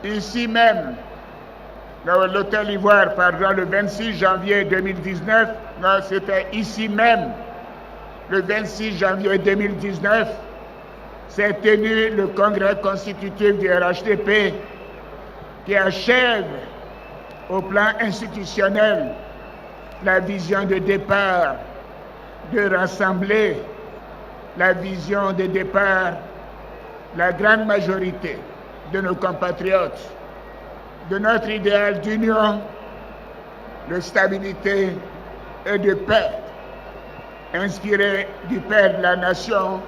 ici même, dans l'Hôtel Ivoire, le 26 janvier 2019, non, c'était ici même, le 26 janvier 2019, s'est tenu le congrès constitutif du RHDP qui achève au plan institutionnel la vision de départ de rassembler la vision de départ, la grande majorité de nos compatriotes, de notre idéal d'union, de stabilité et de paix, inspiré du père de la nation,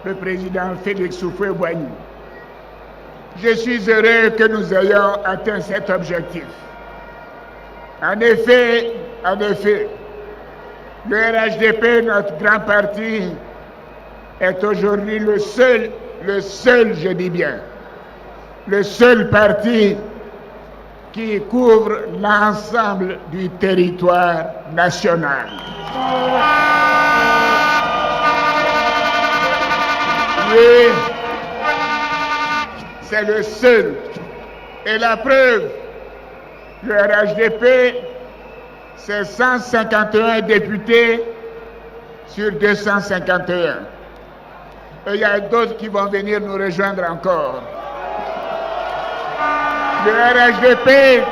le président Félix Houphouët-Boigny. Je suis heureux que nous ayons atteint cet objectif. En effet, le RHDP, notre grand parti, est aujourd'hui le seul, je dis bien, le seul parti qui couvre l'ensemble du territoire national. Oui, c'est le seul. Et la preuve, le RHDP, c'est 151 députés sur 251. Et il y a d'autres qui vont venir nous rejoindre encore. Le RHDP,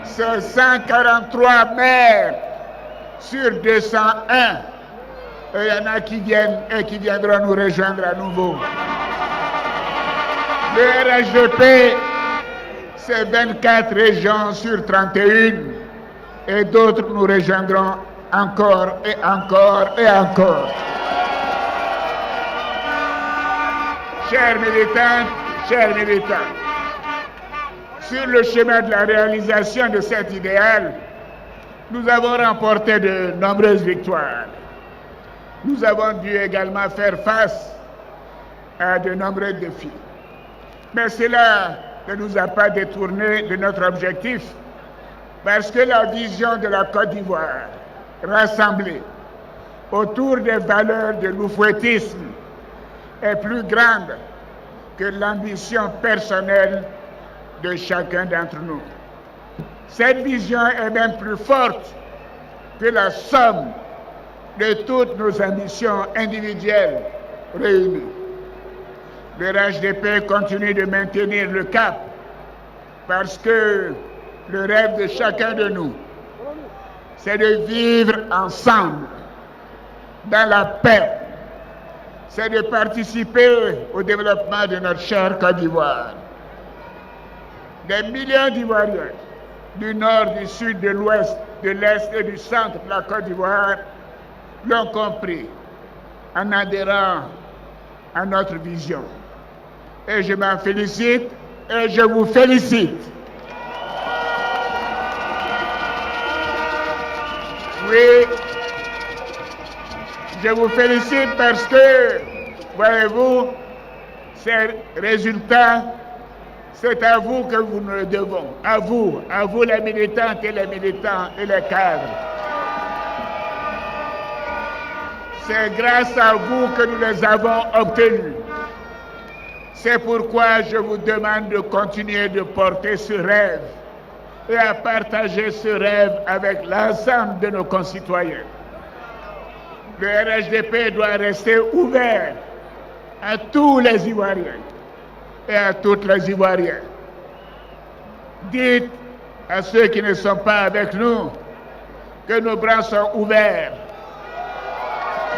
c'est 143 maires sur 201. Et il y en a qui viennent et qui viendront nous rejoindre à nouveau. Le RHDP, c'est 24 régions sur 31. Et d'autres nous rejoindront encore et encore et encore. Chers militants, Sur le chemin de la réalisation de cet idéal, nous avons remporté de nombreuses victoires. Nous avons dû également faire face à de nombreux défis. Mais cela ne nous a pas détournés de notre objectif, parce que la vision de la Côte d'Ivoire, rassemblée autour des valeurs de l'oufouettisme, est plus grande que l'ambition personnelle de chacun d'entre nous. Cette vision est même plus forte que la somme de toutes nos ambitions individuelles réunies. Le RHDP continue de maintenir le cap parce que le rêve de chacun de nous, c'est de vivre ensemble dans la paix, c'est de participer au développement de notre chère Côte d'Ivoire. Des millions d'Ivoiriens du nord, du sud, de l'ouest, de l'est et du centre de la Côte d'Ivoire l'ont compris en adhérant à notre vision. Et je m'en félicite et je vous félicite. Oui, je vous félicite parce que, voyez-vous, ces résultats, c'est à vous que nous le devons. À vous les militantes et les militants et les cadres. C'est grâce à vous que nous les avons obtenus. C'est pourquoi je vous demande de continuer de porter ce rêve et à partager ce rêve avec l'ensemble de nos concitoyens. Le RHDP doit rester ouvert à tous les Ivoiriens et à toutes les Ivoiriennes. Dites à ceux qui ne sont pas avec nous que nos bras sont ouverts.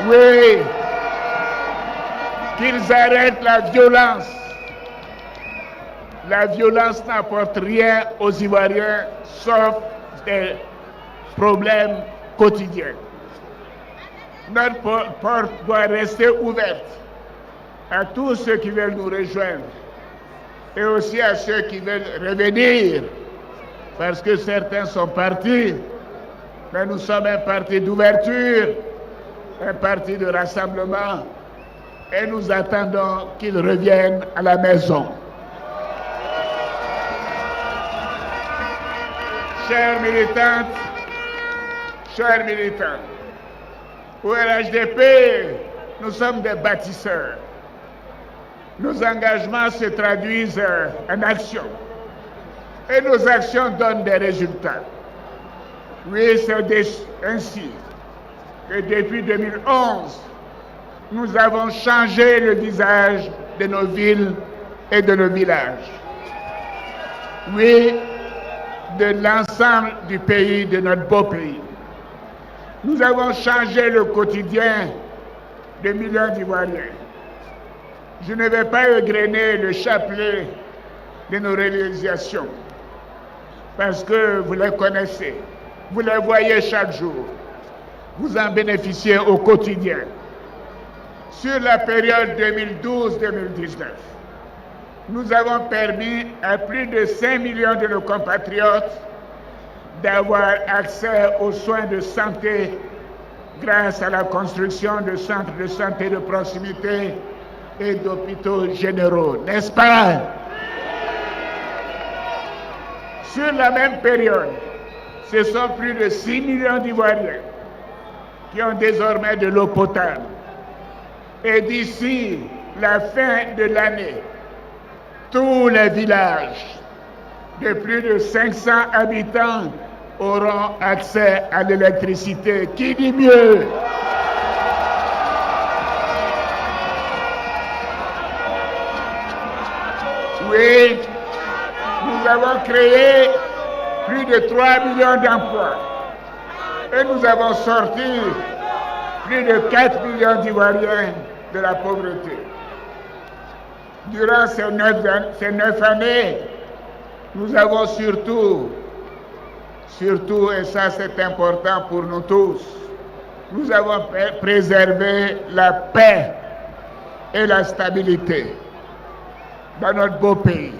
Oui, qu'ils arrêtent la violence. La violence n'apporte rien aux Ivoiriens, sauf des problèmes quotidiens. Notre porte doit rester ouverte à tous ceux qui veulent nous rejoindre et aussi à ceux qui veulent revenir, parce que certains sont partis, mais nous sommes un parti d'ouverture, un parti de rassemblement, et nous attendons qu'ils reviennent à la maison. Chères militantes, chers militants, au RHDP, nous sommes des bâtisseurs. Nos engagements se traduisent en actions. Et nos actions donnent des résultats. Oui, c'est ainsi que depuis 2011, nous avons changé le visage de nos villes et de nos villages. Oui, de l'ensemble du pays, de notre beau pays. Nous avons changé le quotidien de millions d'Ivoiriens. Je ne vais pas égrener le chapelet de nos réalisations, parce que vous les connaissez, vous les voyez chaque jour, vous en bénéficiez au quotidien. Sur la période 2012-2019, nous avons permis à plus de 5 millions de nos compatriotes d'avoir accès aux soins de santé grâce à la construction de centres de santé de proximité et d'hôpitaux généraux, n'est-ce pas? Sur la même période, ce sont plus de 6 millions d'Ivoiriens qui ont désormais de l'eau potable. Et d'ici la fin de l'année, tous les villages de plus de 500 habitants auront accès à l'électricité. Qui dit mieux? Oui, nous avons créé plus de 3 millions d'emplois et nous avons sorti plus de 4 millions d'Ivoiriens de la pauvreté. Durant ces 9 années, nous avons surtout, et ça c'est important pour nous tous, nous avons préservé la paix et la stabilité dans notre beau pays.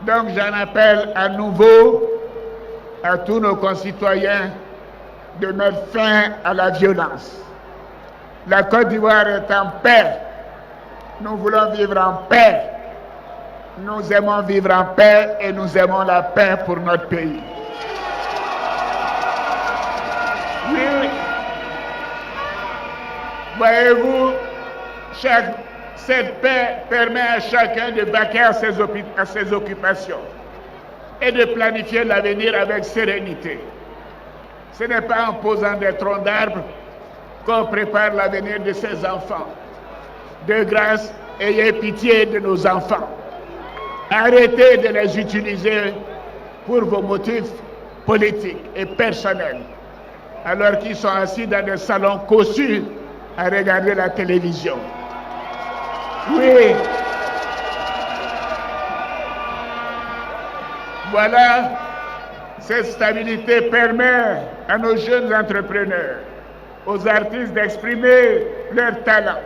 Donc j'en appelle à nouveau à tous nos concitoyens de mettre fin à la violence. La Côte d'Ivoire est en paix. Nous voulons vivre en paix. Nous aimons vivre en paix et nous aimons la paix pour notre pays. Oui, voyez-vous, cette paix permet à chacun de vaquer à ses occupations et de planifier l'avenir avec sérénité. Ce n'est pas en posant des troncs d'arbres qu'on prépare l'avenir de ses enfants. De grâce, ayez pitié de nos enfants. Arrêtez de les utiliser pour vos motifs politiques et personnels, alors qu'ils sont assis dans des salons cossus à regarder la télévision. Oui. Voilà, cette stabilité permet à nos jeunes entrepreneurs, aux artistes d'exprimer leur talent,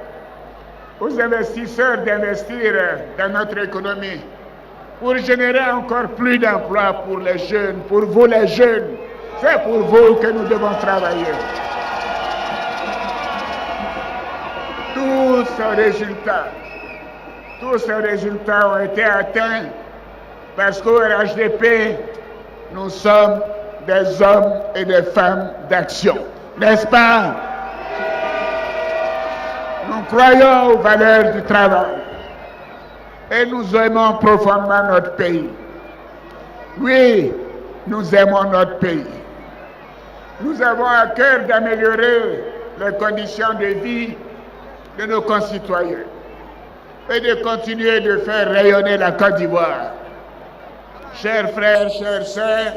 aux investisseurs d'investir dans notre économie pour générer encore plus d'emplois pour les jeunes, pour vous les jeunes. C'est pour vous que nous devons travailler. Tous ces résultats ont été atteints parce qu'au RHDP, nous sommes des hommes et des femmes d'action. N'est-ce pas? Nous croyons aux valeurs du travail et nous aimons profondément notre pays. Oui, nous aimons notre pays. Nous avons à cœur d'améliorer les conditions de vie de nos concitoyens et de continuer de faire rayonner la Côte d'Ivoire. Chers frères, chères sœurs,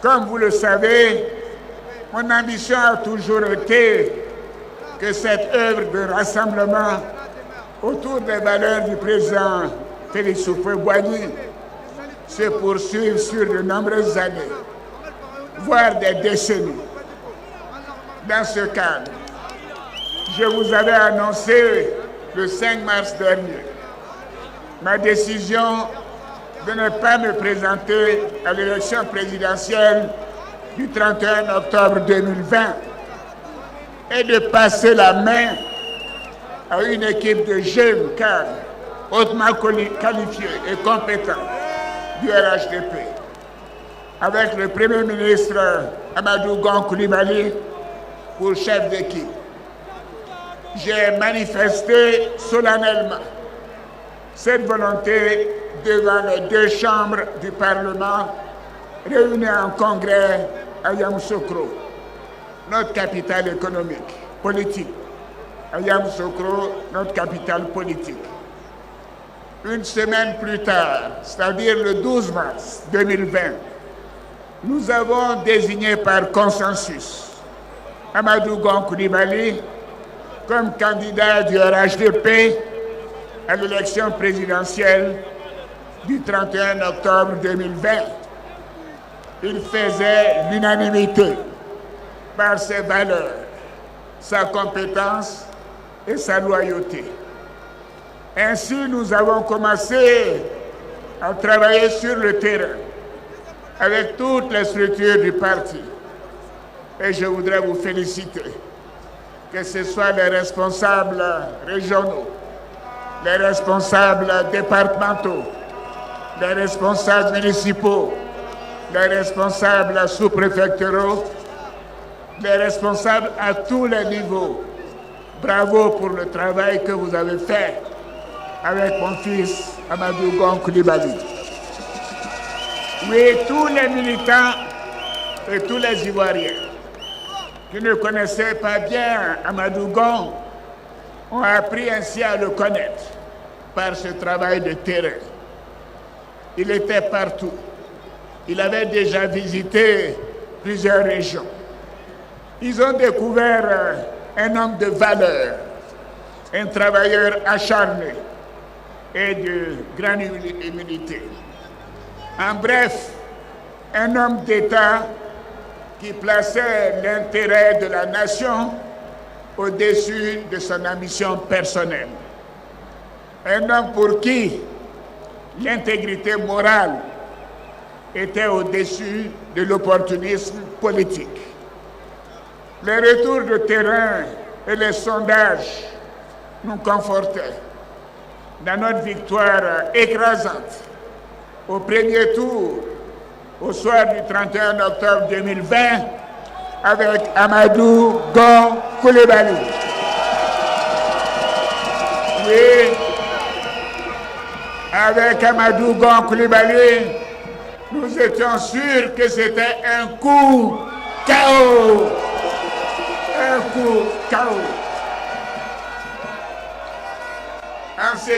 comme vous le savez, mon ambition a toujours été que cette œuvre de rassemblement autour des valeurs du président Félix Houphouët-Boigny se poursuive sur de nombreuses années, voire des décennies. Dans ce cadre, je vous avais annoncé le 5 mars dernier ma décision de ne pas me présenter à l'élection présidentielle du 31 octobre 2020 et de passer la main à une équipe de jeunes cadres hautement qualifiés et compétents du RHDP, avec le Premier ministre Amadou Gon Coulibaly pour chef d'équipe. J'ai manifesté solennellement cette volonté devant les deux chambres du Parlement réunies en congrès à Yamoussoukro, notre capitale économique, politique. À Yamoussoukro, notre capitale politique. Une semaine plus tard, c'est-à-dire le 12 mars 2020, nous avons désigné par consensus Amadou Gon Coulibaly comme candidat du RHDP à l'élection présidentielle du 31 octobre 2020. Il faisait l'unanimité par ses valeurs, sa compétence et sa loyauté. Ainsi, nous avons commencé à travailler sur le terrain avec toutes les structures du parti. Et je voudrais vous féliciter, que ce soit les responsables régionaux, les responsables départementaux, les responsables municipaux, les responsables sous-préfectoraux, les responsables à tous les niveaux. Bravo pour le travail que vous avez fait avec mon fils Amadou Gon Coulibaly. Oui, tous les militants et tous les Ivoiriens qui ne connaissaient pas bien Amadou Gon ont appris ainsi à le connaître par ce travail de terrain. Il était partout. Il avait déjà visité plusieurs régions. Ils ont découvert un homme de valeur, un travailleur acharné et de grande humilité. En bref, un homme d'État qui plaçait l'intérêt de la nation au-dessus de son ambition personnelle. Un homme pour qui l'intégrité morale était au-dessus de l'opportunisme politique. Les retours de terrain et les sondages nous confortaient dans notre victoire écrasante au premier tour, au soir du 31 octobre 2020, avec Amadou Gon Coulibaly. Oui, avec Amadou Gon Coulibaly, nous étions sûrs que c'était un coup KO. Un coup KO. En ce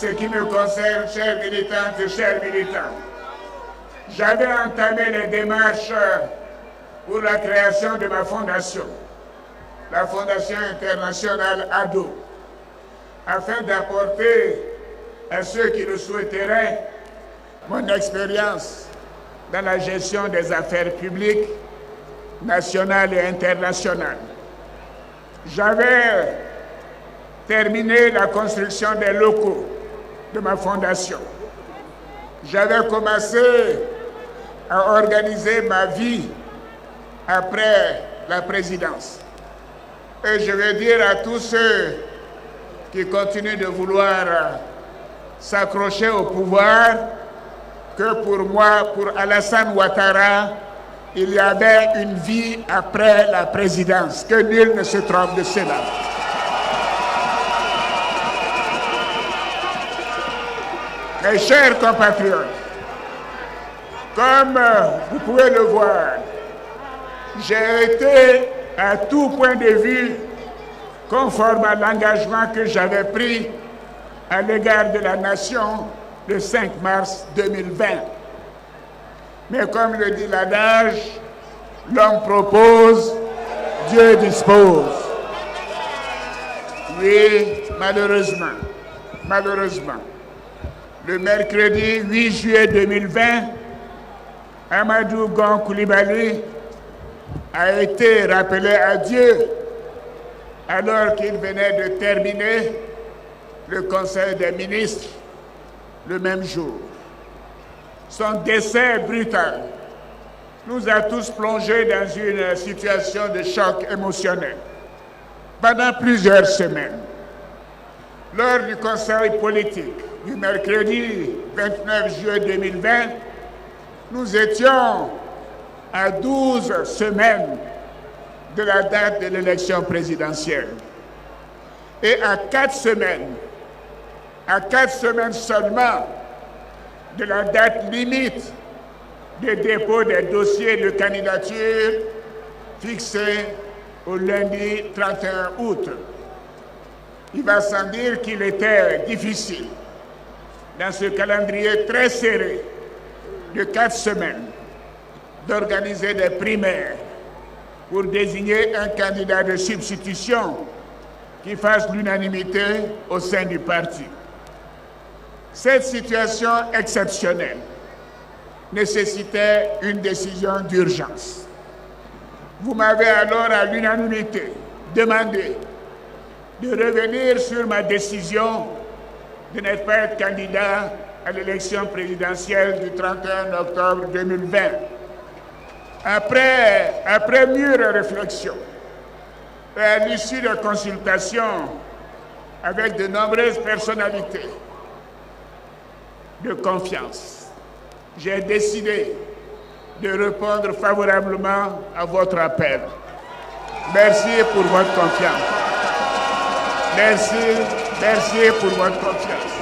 qui me concerne, chers militantes et chers militants, j'avais entamé les démarches pour la création de ma fondation, la Fondation internationale ADO, afin d'apporter à ceux qui le souhaiteraient mon expérience dans la gestion des affaires publiques, nationales et internationales. J'avais terminé la construction des locaux de ma fondation. J'avais commencé à organiser ma vie après la présidence. Et je veux dire à tous ceux qui continuent de vouloir s'accrocher au pouvoir que pour moi, pour Alassane Ouattara, il y avait une vie après la présidence, que nul ne se trompe de cela. Mes chers compatriotes, comme vous pouvez le voir, j'ai été à tout point de vue conforme à l'engagement que j'avais pris à l'égard de la nation le 5 mars 2020. Mais comme le dit l'adage, l'homme propose, Dieu dispose. Oui, malheureusement, le mercredi 8 juillet 2020, Amadou Gon Coulibaly a été rappelé à Dieu alors qu'il venait de terminer le Conseil des ministres le même jour. Son décès brutal nous a tous plongés dans une situation de choc émotionnel pendant plusieurs semaines. Lors du conseil politique du mercredi 29 juillet 2020, nous étions à 12 semaines de la date de l'élection présidentielle. Et à 4 semaines seulement de la date limite de dépôt des dossiers de candidature fixée au lundi 31 août. Il va sans dire qu'il était difficile, dans ce calendrier très serré de 4 semaines, d'organiser des primaires pour désigner un candidat de substitution qui fasse l'unanimité au sein du parti. Cette situation exceptionnelle nécessitait une décision d'urgence. Vous m'avez alors à l'unanimité demandé de revenir sur ma décision de ne pas être candidat à l'élection présidentielle du 31 octobre 2020. Après mûre réflexion et à l'issue de consultations avec de nombreuses personnalités de confiance, j'ai décidé de répondre favorablement à votre appel. Merci pour votre confiance. Merci pour votre confiance.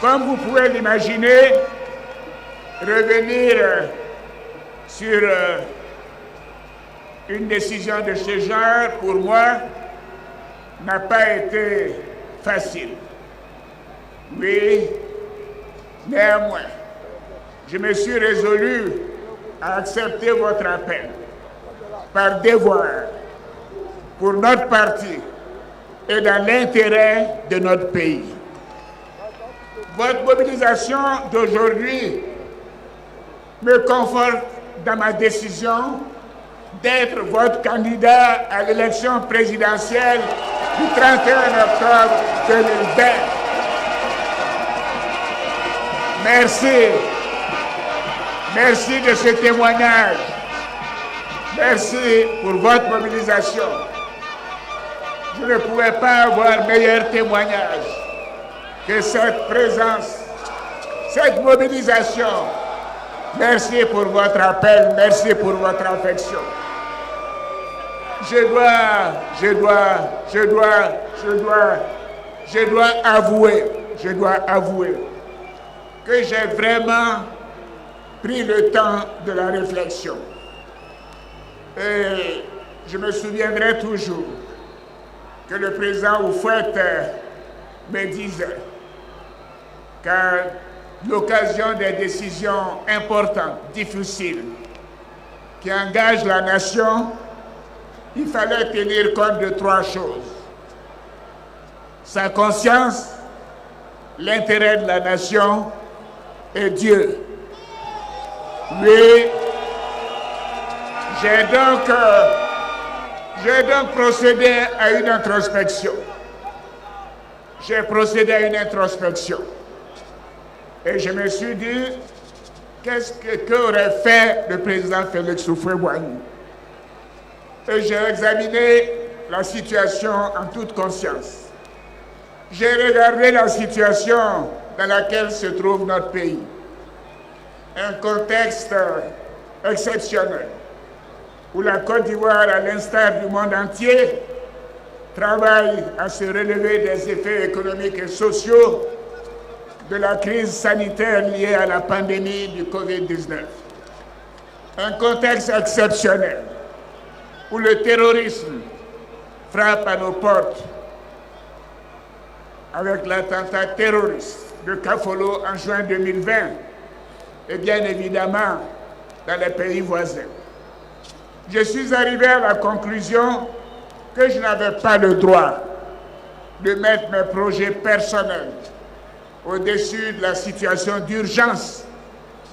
Comme vous pouvez l'imaginer, revenir sur une décision de ce genre, pour moi, n'a pas été facile. Oui, néanmoins, je me suis résolu à accepter votre appel par devoir pour notre parti et dans l'intérêt de notre pays. Votre mobilisation d'aujourd'hui me conforte dans ma décision d'être votre candidat à l'élection présidentielle du 31 octobre 2020. Merci. Merci de ce témoignage. Merci pour votre mobilisation. Je ne pouvais pas avoir meilleur témoignage que cette présence, cette mobilisation. Merci pour votre appel, merci pour votre affection. Je dois avouer que j'ai vraiment pris le temps de la réflexion. Et je me souviendrai toujours que le président Houphouët me disait qu'à l'occasion des décisions importantes, difficiles, qui engagent la nation, il fallait tenir compte de 3 choses. Sa conscience, l'intérêt de la nation et Dieu. Oui, j'ai donc procédé à une introspection. J'ai procédé à une introspection. Et je me suis dit, qu'est-ce qu'aurait fait le président Félix Houphouët-Boigny? Et j'ai examiné la situation en toute conscience. J'ai regardé la situation dans laquelle se trouve notre pays. Un contexte exceptionnel, où la Côte d'Ivoire, à l'instar du monde entier, travaille à se relever des effets économiques et sociaux de la crise sanitaire liée à la pandémie du Covid-19. Un contexte exceptionnel, où le terrorisme frappe à nos portes, avec l'attentat terroriste de Kafolo en juin 2020, et bien évidemment dans les pays voisins. Je suis arrivé à la conclusion que je n'avais pas le droit de mettre mes projets personnels au-dessus de la situation d'urgence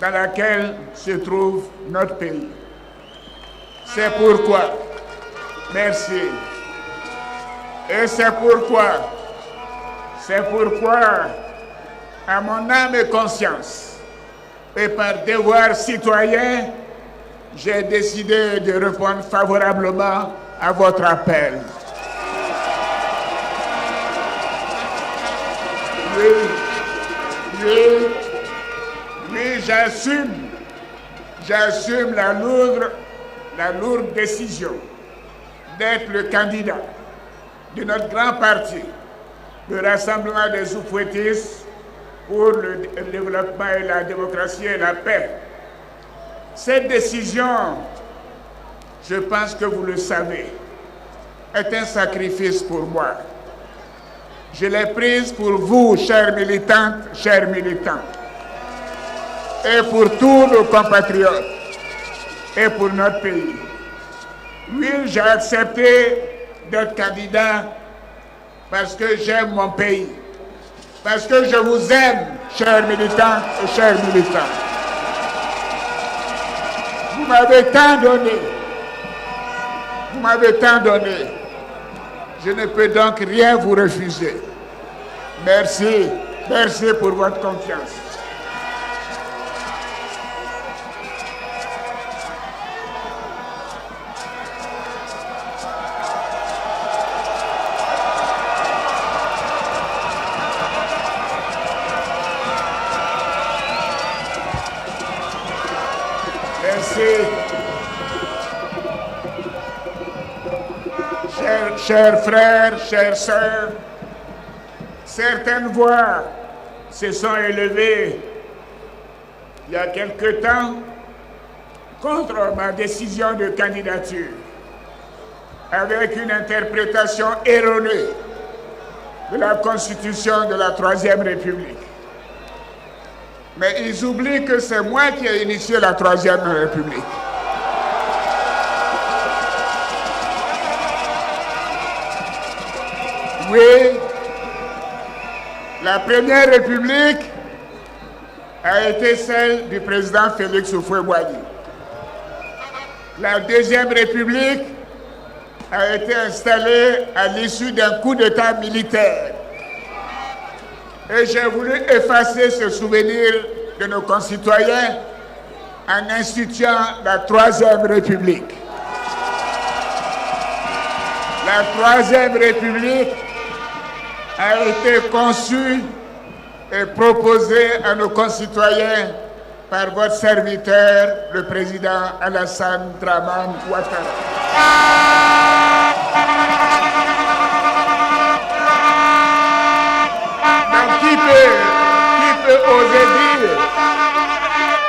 dans laquelle se trouve notre pays. C'est pourquoi, merci, et c'est pourquoi, à mon âme et conscience, et par devoir citoyen, j'ai décidé de répondre favorablement à votre appel. Oui, j'assume la lourde décision d'être le candidat de notre grand parti, le Rassemblement des Houphouëtistes pour le développement et la démocratie et la paix. Cette décision, je pense que vous le savez, est un sacrifice pour moi. Je l'ai prise pour vous, chères militantes, chers militants, et pour tous nos compatriotes, et pour notre pays. Oui, j'ai accepté d'être candidat parce que j'aime mon pays, parce que je vous aime, chers militants et chers militants. Vous m'avez tant donné. Vous m'avez tant donné. Je ne peux donc rien vous refuser. Merci. Merci pour votre confiance. Chers frères, chères sœurs, certaines voix se sont élevées il y a quelque temps contre ma décision de candidature, avec une interprétation erronée de la Constitution de la Troisième République. Mais ils oublient que c'est moi qui ai initié la Troisième République. Oui, la Première République a été celle du président Félix Houphouët-Boigny. La Deuxième République a été installée à l'issue d'un coup d'État militaire. Et j'ai voulu effacer ce souvenir de nos concitoyens en instituant la Troisième République. La Troisième République a été conçue et proposée à nos concitoyens par votre serviteur, le président Alassane Dramane Ouattara. Donc qui peut oser dire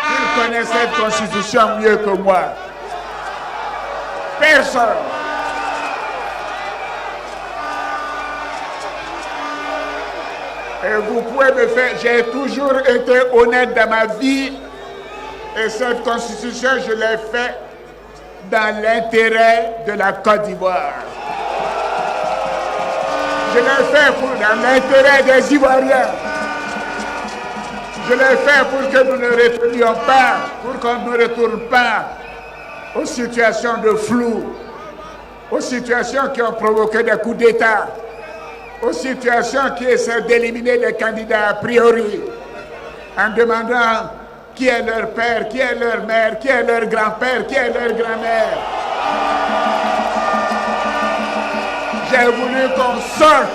qu'il connaît cette constitution mieux que moi? Personne. Et vous pouvez me faire, j'ai toujours été honnête dans ma vie et cette constitution, je l'ai faite dans l'intérêt de la Côte d'Ivoire. Je l'ai fait dans l'intérêt des Ivoiriens. Je l'ai fait pour que nous ne retournions pas, pour qu'on ne retourne pas aux situations de flou, aux situations qui ont provoqué des coups d'État, aux situations qui essaient d'éliminer les candidats a priori, en demandant qui est leur père, qui est leur mère, qui est leur grand-père, qui est leur grand-mère. J'ai voulu qu'on sorte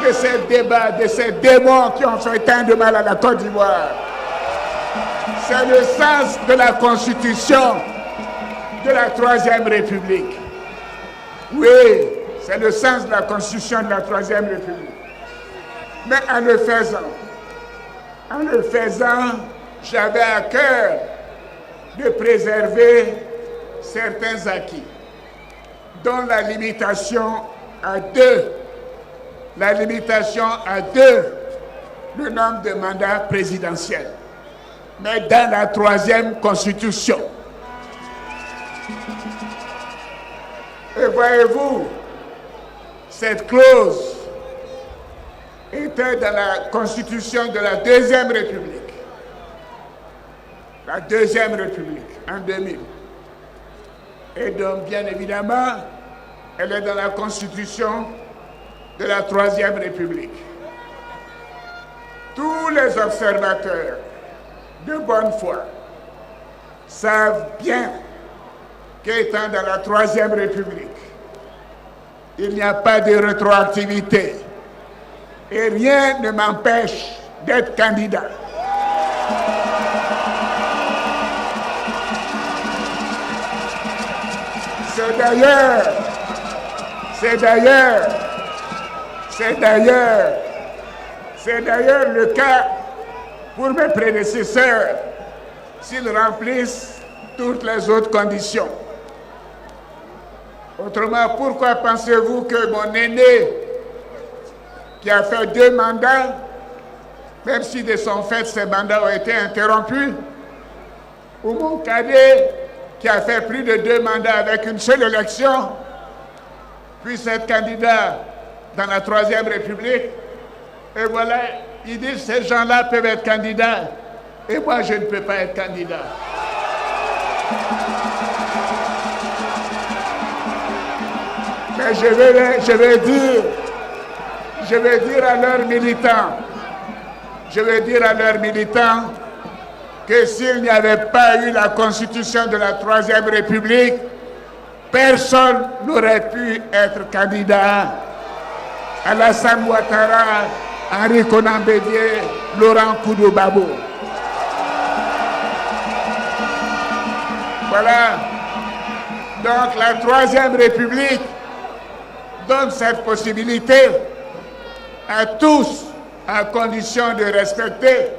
de ces débats, de ces démons qui ont fait tant de mal à la Côte d'Ivoire. C'est le sens de la Constitution de la Troisième République. Oui, c'est le sens de la Constitution de la Troisième République. Mais en le faisant, j'avais à cœur de préserver certains acquis, dont la limitation à deux, le nombre de mandats présidentiels, mais dans la Troisième Constitution. Et voyez-vous, cette clause était dans la Constitution de la Deuxième République. La Deuxième République, en 2000. Et donc, bien évidemment, elle est dans la Constitution de la Troisième République. Tous les observateurs de bonne foi savent bien qu'étant dans la Troisième République, il n'y a pas de rétroactivité et rien ne m'empêche d'être candidat. C'est d'ailleurs le cas pour mes prédécesseurs s'ils remplissent toutes les autres conditions. Autrement, pourquoi pensez-vous que mon aîné, qui a fait 2 mandats, même si de son fait ces mandats ont été interrompus, ou mon cadet, qui a fait plus de 2 mandats avec une seule élection, puisse être candidat dans la Troisième République? Et voilà, ils disent que ces gens-là peuvent être candidats, et moi je ne peux pas être candidat. Mais je vais dire à leurs militants que s'il n'y avait pas eu la Constitution de la Troisième République, personne n'aurait pu être candidat. Alassane Ouattara, Henri Konan Bédié, Laurent Koudou-Babo. Voilà. Donc la Troisième République donne cette possibilité à tous, à condition de respecter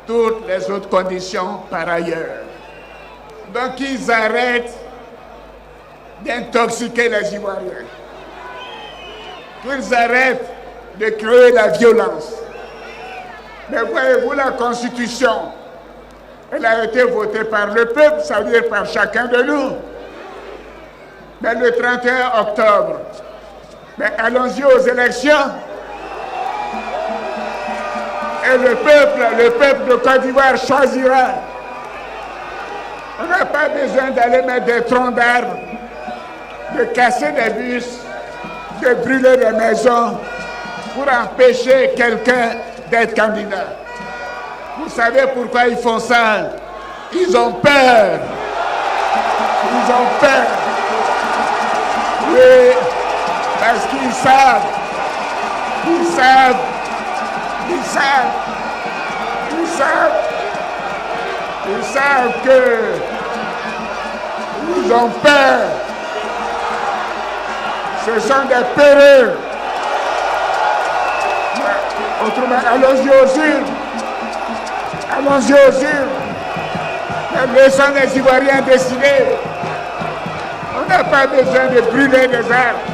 toutes les autres conditions par ailleurs. Donc ils arrêtent d'intoxiquer les Ivoiriens, qu'ils arrêtent de créer la violence. Mais voyez-vous, la Constitution, elle a été votée par le peuple, ça veut dire par chacun de nous. Mais le 31 octobre, mais allons-y aux élections. Et le peuple de Côte d'Ivoire choisira On n'a pas besoin d'aller mettre des troncs d'arbres, de casser des bus, de brûler des maisons pour empêcher quelqu'un d'être candidat. Vous savez pourquoi ils font ça? Ils ont peur. Ils ont peur. Oui, parce qu'ils savent. Ils savent. Ils savent. Ils savent. Ils savent que ils ont peur. Ce sont des peureux. Autrement, allons-y aux urnes. Allons-y aux urnes. Laissons les Ivoiriens décider. On n'a pas besoin de brûler des arbres.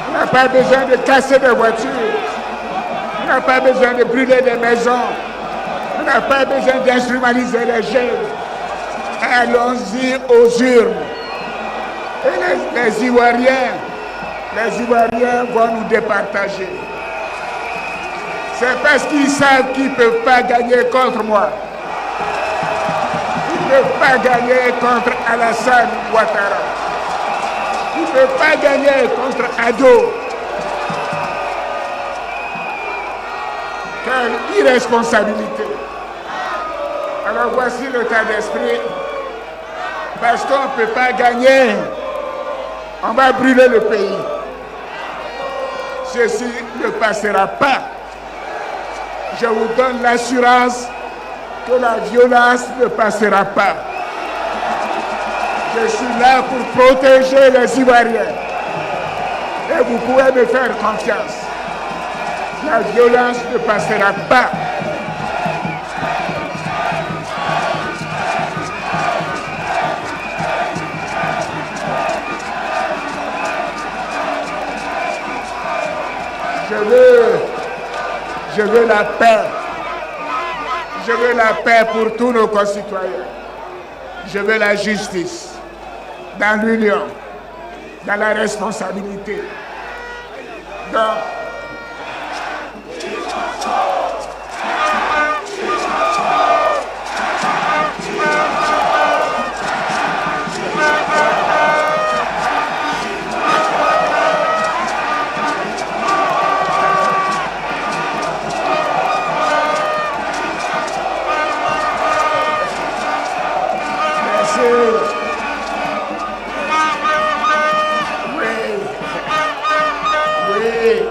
On n'a pas besoin de casser des voitures. On n'a pas besoin de brûler des maisons. On n'a pas besoin d'instrumentaliser les jeunes. Allons-y aux urnes. Et les Ivoiriens vont nous départager. C'est parce qu'ils savent qu'ils ne peuvent pas gagner contre moi. Ils ne peuvent pas gagner contre Alassane Ouattara. Ils ne peuvent pas gagner contre Ado. Quelle irresponsabilité. Alors voici l'état d'esprit. Parce qu'on ne peut pas gagner, on va brûler le pays. Ceci ne passera pas. Je vous donne l'assurance que la violence ne passera pas. Je suis là pour protéger les Ivoiriens. Et vous pouvez me faire confiance. La violence ne passera pas. Je veux la paix. Je veux la paix pour tous nos concitoyens. Je veux la justice dans l'union, dans la responsabilité.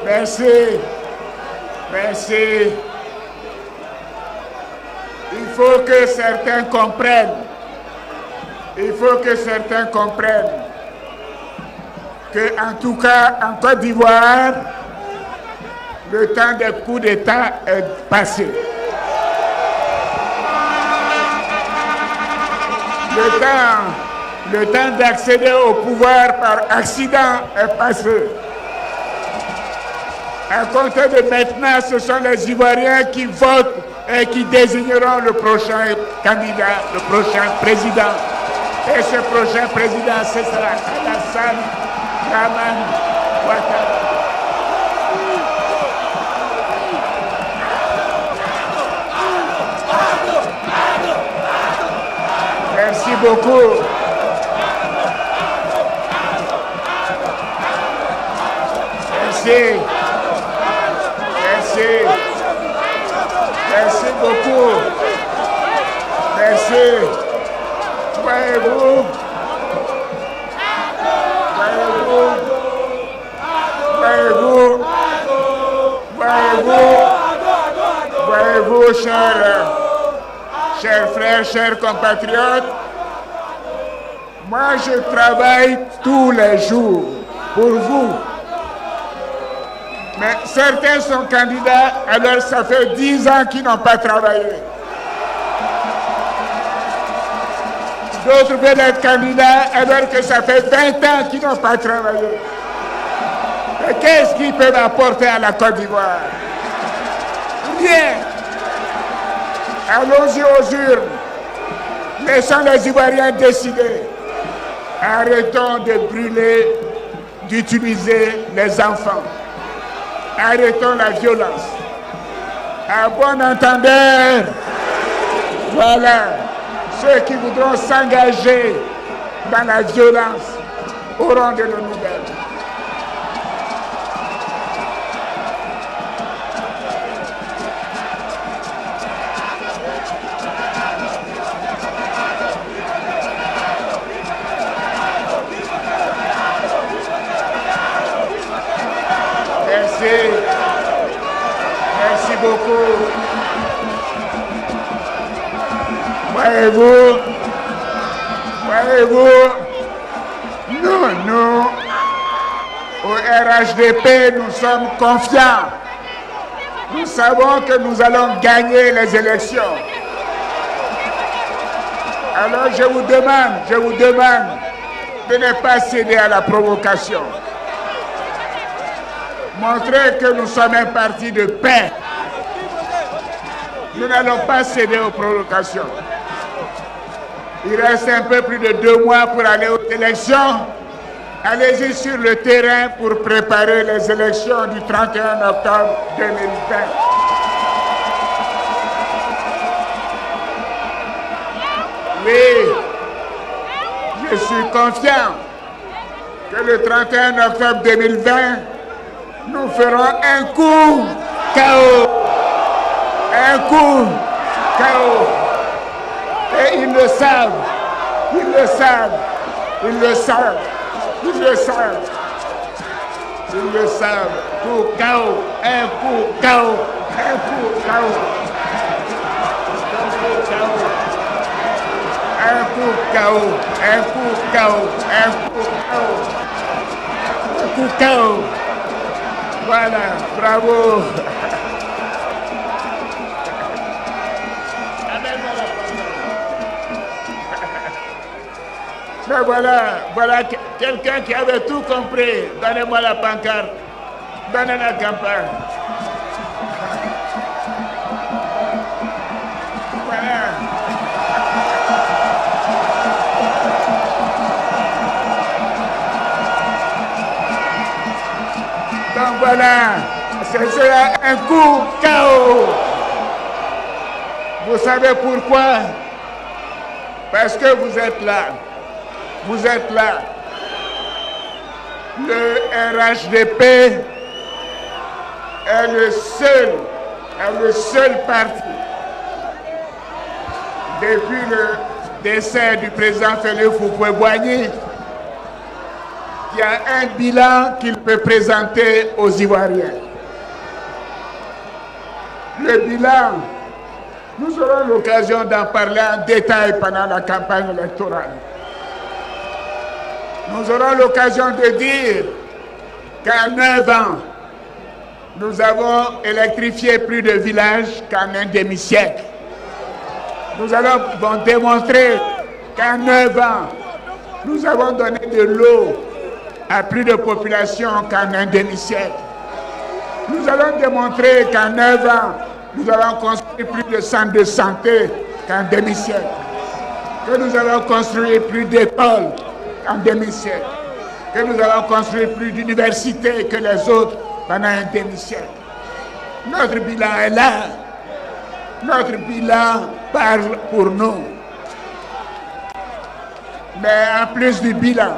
Merci. Merci. Il faut que certains comprennent. Il faut que certains comprennent que, en tout cas, en Côte d'Ivoire, le temps des coups d'État est passé. Le temps d'accéder au pouvoir par accident est passé. À compter de maintenant, ce sont les Ivoiriens qui votent et qui désigneront le prochain candidat, le prochain président. Et ce prochain président, ce sera Alassane Ouattara. Merci beaucoup. Merci. Merci beaucoup. Merci. Voyez-vous, chers frères, chers compatriotes, moi je travaille tous les jours pour vous. Mais certains sont candidats, alors ça fait 10 ans qu'ils n'ont pas travaillé. D'autres veulent être candidats, alors que ça fait 20 ans qu'ils n'ont pas travaillé. Et qu'est-ce qu'ils peuvent apporter à la Côte d'Ivoire? Rien. Allons-y aux urnes. Laissons les Ivoiriens décider. Arrêtons de brûler, d'utiliser les enfants. Arrêtons la violence. À bon entendeur, voilà. Ceux qui voudront s'engager dans la violence auront de nos nouvelles. Merci. Merci beaucoup. Voyez-vous, nous, au RHDP, nous sommes confiants. Nous savons que nous allons gagner les élections. Alors je vous demande de ne pas céder à la provocation. Montrez que nous sommes un parti de paix. Nous n'allons pas céder aux provocations. Il reste un peu plus de 2 mois pour aller aux élections. Allez-y sur le terrain pour préparer les élections du 31 octobre 2020. Oui, je suis confiant que le 31 octobre 2020, nous ferons un coup KO. Un coup KO. Et ils le savent. Ils le savent. Ils le savent. Ils le savent. Ils le savent. Coup KO. Un coup KO. Un coup KO. Un coup KO. Un coup KO. Un coup KO. Un coup KO. Voilà, bravo. Mais voilà quelqu'un qui avait tout compris. Donnez-moi la pancarte. Donnez la campagne. Voilà. Donc voilà, ce sera un coup KO. Vous savez pourquoi? Parce que vous êtes là. Vous êtes là. Le RHDP est le seul parti depuis le décès du président Félix Houphouët-Boigny qui a un bilan qu'il peut présenter aux Ivoiriens. Le bilan, nous aurons l'occasion d'en parler en détail pendant la campagne électorale. Nous aurons l'occasion de dire qu'en 9 ans, nous avons électrifié plus de villages qu'en un demi-siècle. Nous allons démontrer qu'en 9 ans, nous avons donné de l'eau à plus de population qu'en un demi-siècle. Nous allons démontrer qu'en 9 ans, nous avons construit plus de centres de santé qu'en demi-siècle. Que nous avons construit plus d'écoles qu'en demi-siècle. Que nous avons construit plus d'universités que les autres pendant un demi-siècle. Notre bilan est là. Notre bilan parle pour nous. Mais en plus du bilan,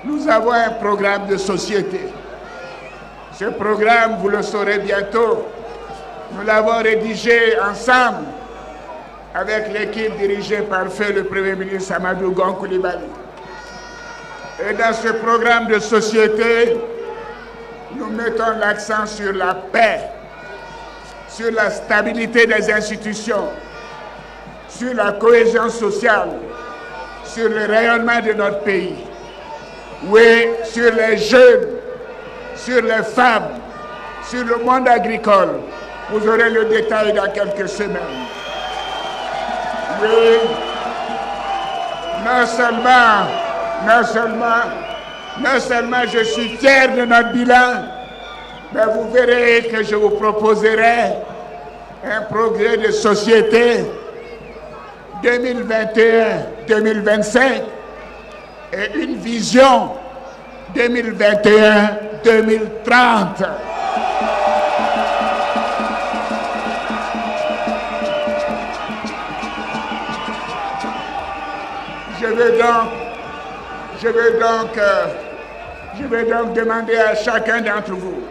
nous avons un programme de société. Ce programme, vous le saurez bientôt, nous l'avons rédigé ensemble avec l'équipe dirigée par feu le Premier ministre Amadou Gon Coulibaly. Et dans ce programme de société, nous mettons l'accent sur la paix, sur la stabilité des institutions, sur la cohésion sociale, sur le rayonnement de notre pays. Oui, sur les jeunes, sur les femmes, sur le monde agricole. Vous aurez le détail dans quelques semaines. Oui, non seulement je suis fier de notre bilan, mais vous verrez que je vous proposerai un progrès de société 2021-2025 et une vision 2021-2030. Je vais donc demander à chacun d'entre vous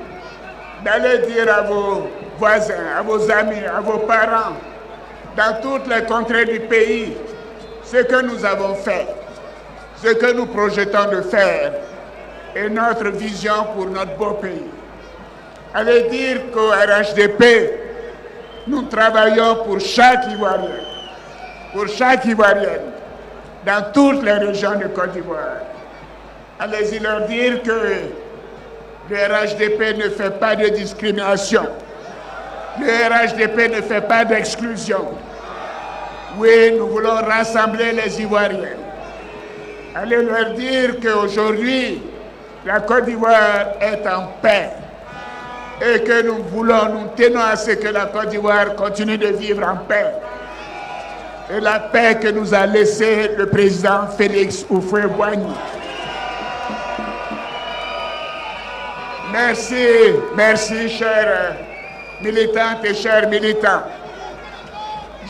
d'aller dire à vos voisins, à vos amis, à vos parents, dans toutes les contrées du pays, ce que nous avons fait, ce que nous projetons de faire et notre vision pour notre beau pays. Allez dire qu'au RHDP, nous travaillons pour chaque Ivoirienne, dans toutes les régions de Côte d'Ivoire. Allez-y leur dire que le RHDP ne fait pas de discrimination. Le RHDP ne fait pas d'exclusion. Oui, nous voulons rassembler les Ivoiriens. Allez leur dire qu'aujourd'hui, la Côte d'Ivoire est en paix et que nous tenons à ce que la Côte d'Ivoire continue de vivre en paix. Et la paix que nous a laissée le président Félix Houphouët-Boigny. Merci, chers militantes et chers militants.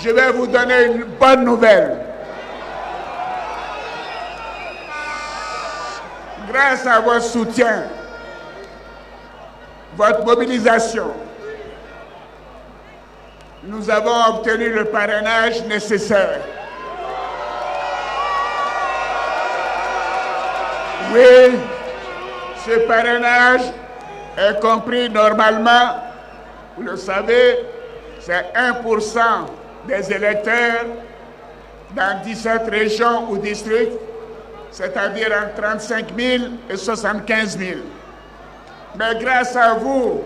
Je vais vous donner une bonne nouvelle. Grâce à votre soutien, votre mobilisation, nous avons obtenu le parrainage nécessaire. Oui, ce parrainage est compris normalement, vous le savez, c'est 1% des électeurs dans 17 régions ou districts, c'est-à-dire entre 35 000 et 75 000. Mais grâce à vous,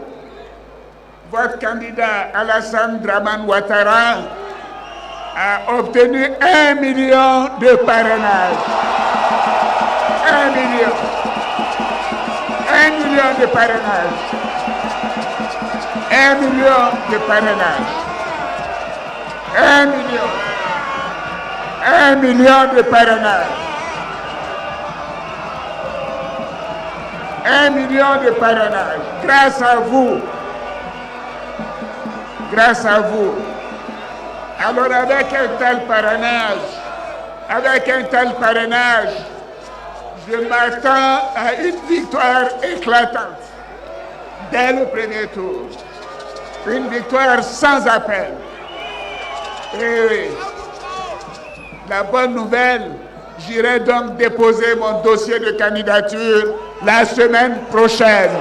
votre candidat Alassane Dramane Ouattara a obtenu 1 million de parrainages. 1 million. 1 million de parrainages. 1 million de parrainages. 1 million. 1 million de parrainages. 1 million de parrainages. Grâce à vous. Grâce à vous. Alors avec un tel parrainage, je m'attends à une victoire éclatante dès le premier tour. Une victoire sans appel. Et la bonne nouvelle, j'irai donc déposer mon dossier de candidature la semaine prochaine.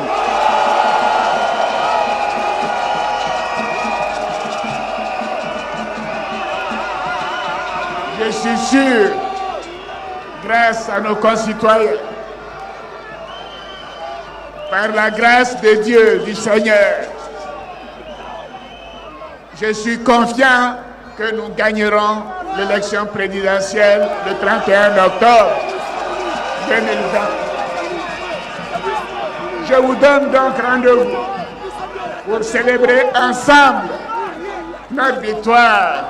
Je suis sûr, grâce à nos concitoyens, par la grâce de Dieu, du Seigneur, je suis confiant que nous gagnerons l'élection présidentielle le 31 octobre 2020. Je vous donne donc rendez-vous pour célébrer ensemble notre victoire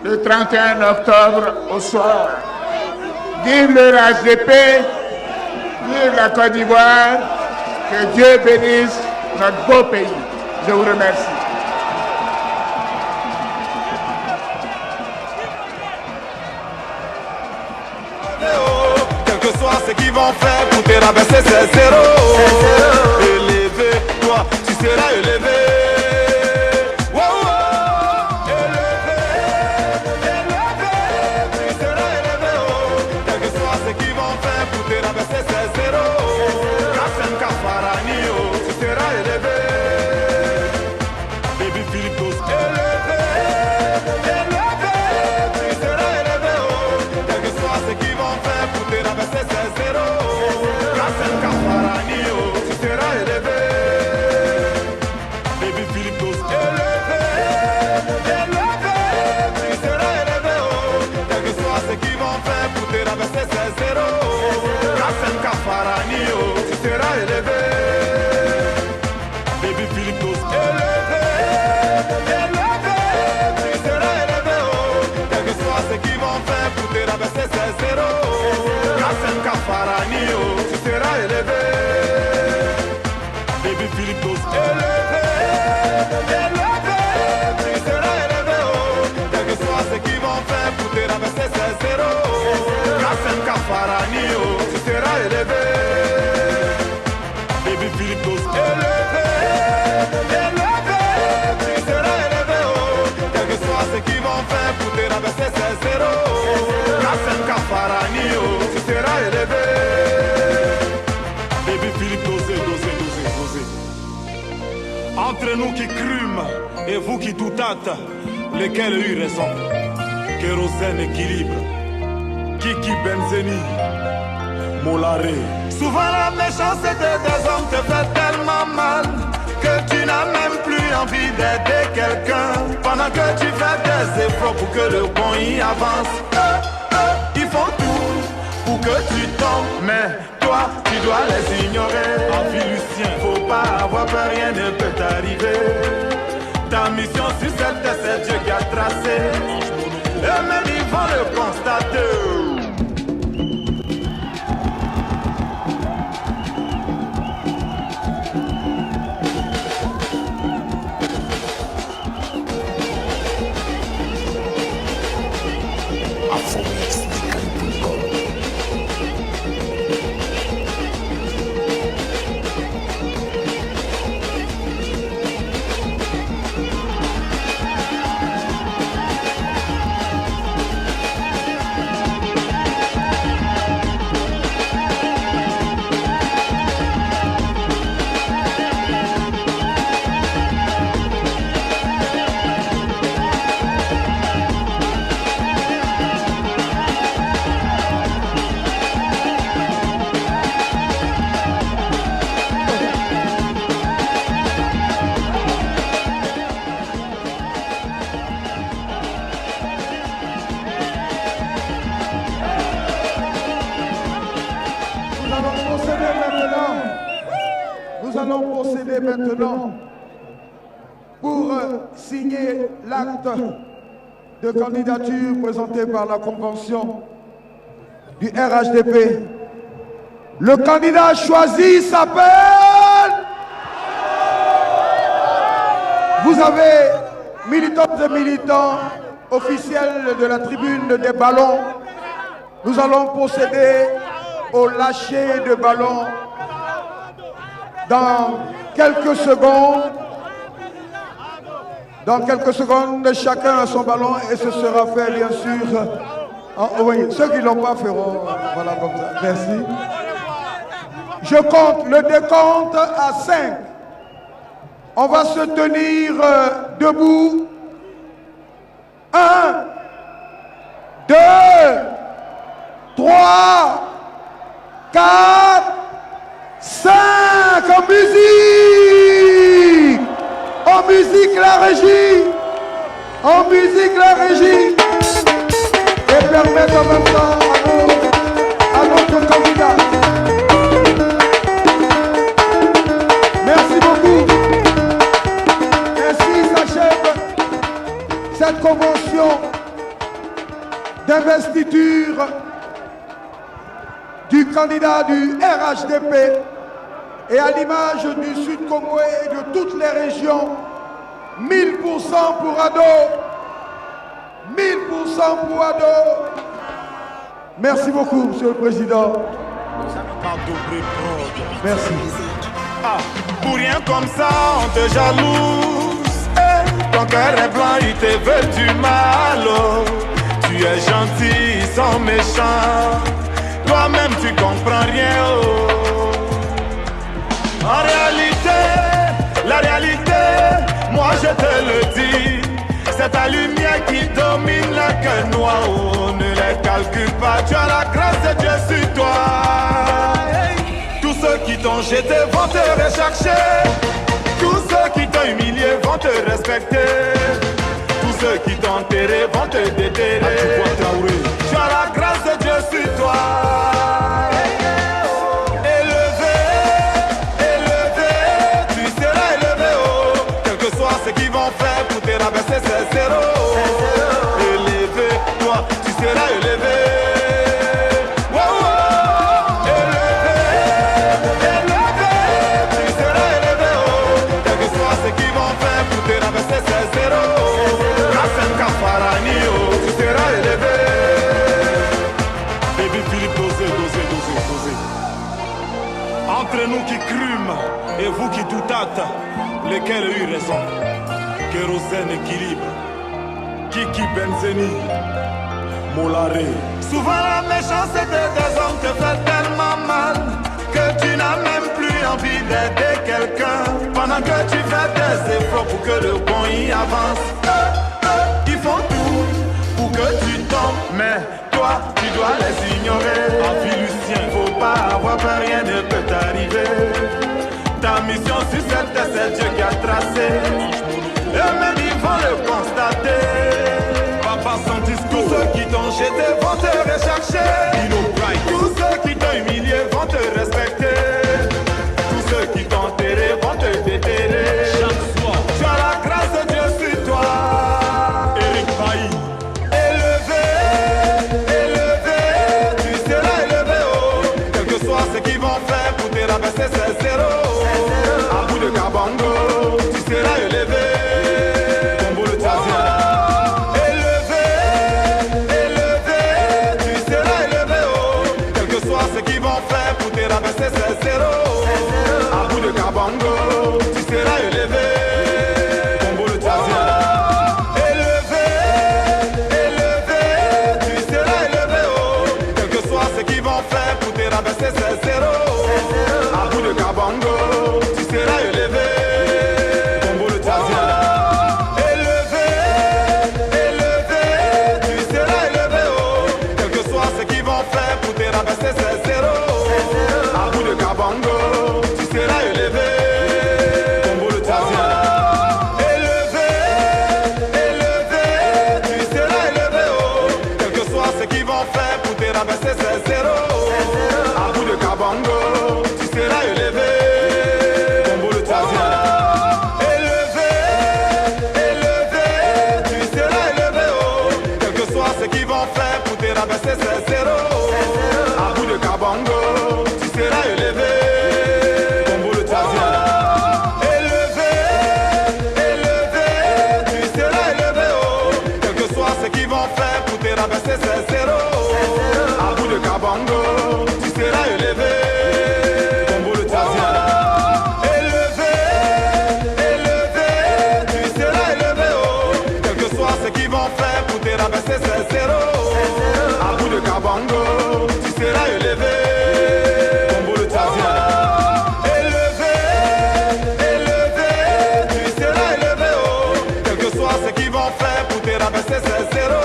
le 31 octobre au soir. Vive le RHDP, vive la Côte d'Ivoire, que Dieu bénisse notre beau pays. Je vous remercie.
Quel que soit ce qu'ils vont faire pour te rabaisser, c'est zéro. Élevé, toi, tu seras élevé. Quel que soit ce qu'ils vont faire pour te rabaisser, c'est zéro. tu seras élevé. Baby Philippe, dosez. Entre nous qui crûmes et vous qui doutâtes, lesquels eut raison? Kérosène équilibre, Kiki Benzeni, Molaré. Souvent la méchanceté des hommes te fait tellement mal que tu n'as même plus envie d'aider quelqu'un. Pendant que tu fais des efforts pour que le bon y avance, ils font tout pour que tu tombes, mais toi tu dois les ignorer. En vie Lucien, faut pas avoir peur, rien ne peut t'arriver. Ta mission sur cette terre, c'est Dieu qui a tracé. Et même ils vont le constater.
Nous allons procéder maintenant pour signer l'acte de candidature présenté par la Convention du RHDP. Le candidat choisi s'appelle... Vous avez, militantes et militants, officiels de la tribune des ballons, nous allons procéder au lâcher de ballons dans quelques secondes. Dans quelques secondes, chacun a son ballon et ce sera fait bien sûr. Oui, ceux qui ne l'ont pas feront, voilà comme ça. Merci. Je compte le décompte à 5. On va se tenir debout. 1, 2, 3, 4, 5. En musique! En musique la régie! En musique la régie! Et permettre en même temps à notre candidat. Merci beaucoup. Ainsi s'achève cette convention d'investiture du candidat du RHDP et à l'image du Sud Congo et de toutes les régions, 1000% pour Ado. 1000% pour Ado. Merci beaucoup, Monsieur le Président. Merci.
Ah, pour rien comme ça, on te jalouse. Ton cœur est blanc, il te veut du mal. Tu es gentil, ils sont méchants. Toi-même, tu comprends rien. En réalité, la réalité, moi je te le dis, c'est ta lumière qui domine le cœur noir. Oh, ne les calcule pas, tu as la grâce de Dieu sur toi. Tous ceux qui t'ont jeté vont te rechercher. Tous ceux qui t'ont humilié vont te respecter. Tous ceux qui t'ont enterré vont te déterrer. Tu as la grâce de Dieu sur toi. Ce qu'ils vont faire pour te rabaisser, c'est zéro. Élevé, toi, tu seras élevé. Wow, wow. Élevé, tu seras élevé. Quel que soit ce qu'ils vont faire pour te rabaisser, c'est zéro. Kassem Kafarani, tu seras élevé. Baby Philippe, dosez. Entre nous qui crûmes et vous qui doutâtes, lesquels eut raison? Kérosène équilibre, Kiki Benzeni, Molaré. Souvent la méchanceté des hommes te fait tellement mal que tu n'as même plus envie d'aider quelqu'un. Pendant que tu fais des efforts pour que le bon y avance, ils font tout pour que tu tombes, mais toi tu dois les ignorer. Avilucien, faut pas avoir peur, rien ne peut t'arriver. Ta mission sur cette terre, c'est Dieu qui a tracé. Eux-mêmes ils vont le constater. Papa son discours, tous ceux qui t'ont jeté vont te rechercher. Tous ceux qui t'ont humilié vont te respecter. Tous ceux qui t'ont enterré vont te déterrer. Chaque soir, tu as la grâce de Dieu sur toi. Eric Bailly. Élevé, élevé, tu seras élevé haut. Quel que soit ce qu'ils vont faire pour te rabaisser, c'est zéro. À bout de Kabango, tu seras élevé. Combo le Tazia. Élevé, élevé, tu seras élevé haut. Quel que soit ce qu'ils vont faire pour te rabaisser, c'est zéro. À bout de Kabango, tu seras élevé. Combo le Tazia. Élevé, élevé, tu seras élevé haut. Quel que soit ce qu'ils vont faire pour te rabaisser, c'est zéro. À bout de Kabango, tu seras élevé. Combo le Tazia. Élevé, élevé, tu seras élevé haut. Quel que soit ce qu'ils vont faire pour te rabaisser, c'est zéro. À bout de Kabango, tu seras élevé. Combo le Tazia. Élevé, élevé, tu seras élevé haut. Quel que soit ce qu'ils vont faire pour te rabaisser, c'est zéro. À bout de Kabango, tu seras élevé. Combo le Tazia. Élevé, élevé, tu seras élevé haut. Quel que soit ce qu'ils vont faire pour te rabaisser, c'est zéro. À bout de Kabango, tu seras élevé. Combo le Tazia. Élevé, élevé, tu seras élevé haut. Quel que soit ce qu'ils vont faire pour te rabaisser, c'est zéro. À bout de Kabango, tu seras élevé. Combo le Tazia. Élevé, élevé, tu seras élevé haut. Quel que soit ce qu'ils vont faire pour te rabaisser, c'est zéro. À bout de Kabango, tu seras élevé. Combo le Tazia. Élevé, élevé, tu seras élevé haut. Quel que soit ce qu'ils vont faire pour te rabaisser, c'est zéro.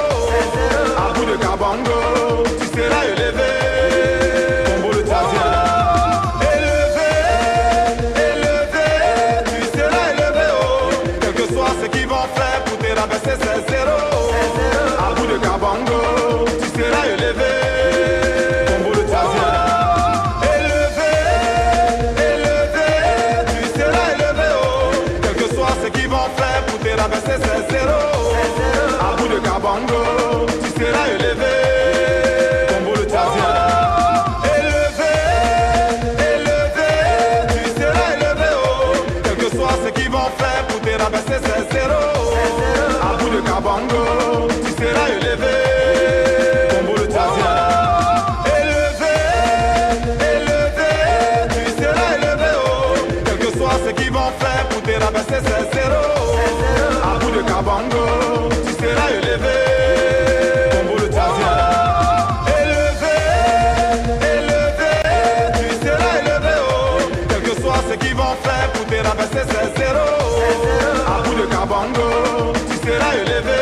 À bout de Kabango, tu seras élevé. Combo le Tazia. Élevé, élevé, tu seras élevé haut. Quel que soit ce qu'ils vont faire pour te rabaisser, c'est zéro. À bout de Kabango, tu seras élevé. Combo le Tazia. Élevé, élevé, tu seras élevé haut. Quel que soit ce qu'ils vont faire pour te rabaisser, c'est zéro. À bout de Kabango, tu seras élevé. Combo le Tazia. Élevé, élevé, tu seras élevé haut. Quel que soit ce qu'ils vont faire pour te rabaisser, c'est zéro. À bout de Kabango, tu seras élevé. Combo le Tazia. Élevé, élevé, tu seras élevé haut. Quel que soit ce qu'ils vont faire pour te rabaisser, c'est zéro. À bout de Kabango, tu seras élevé. Combo le Tazia. Élevé, élevé, tu seras élevé haut. Quel que soit ce qu'ils vont faire pour te rabaisser, c'est zéro. À bout de Kabango, tu seras élevé.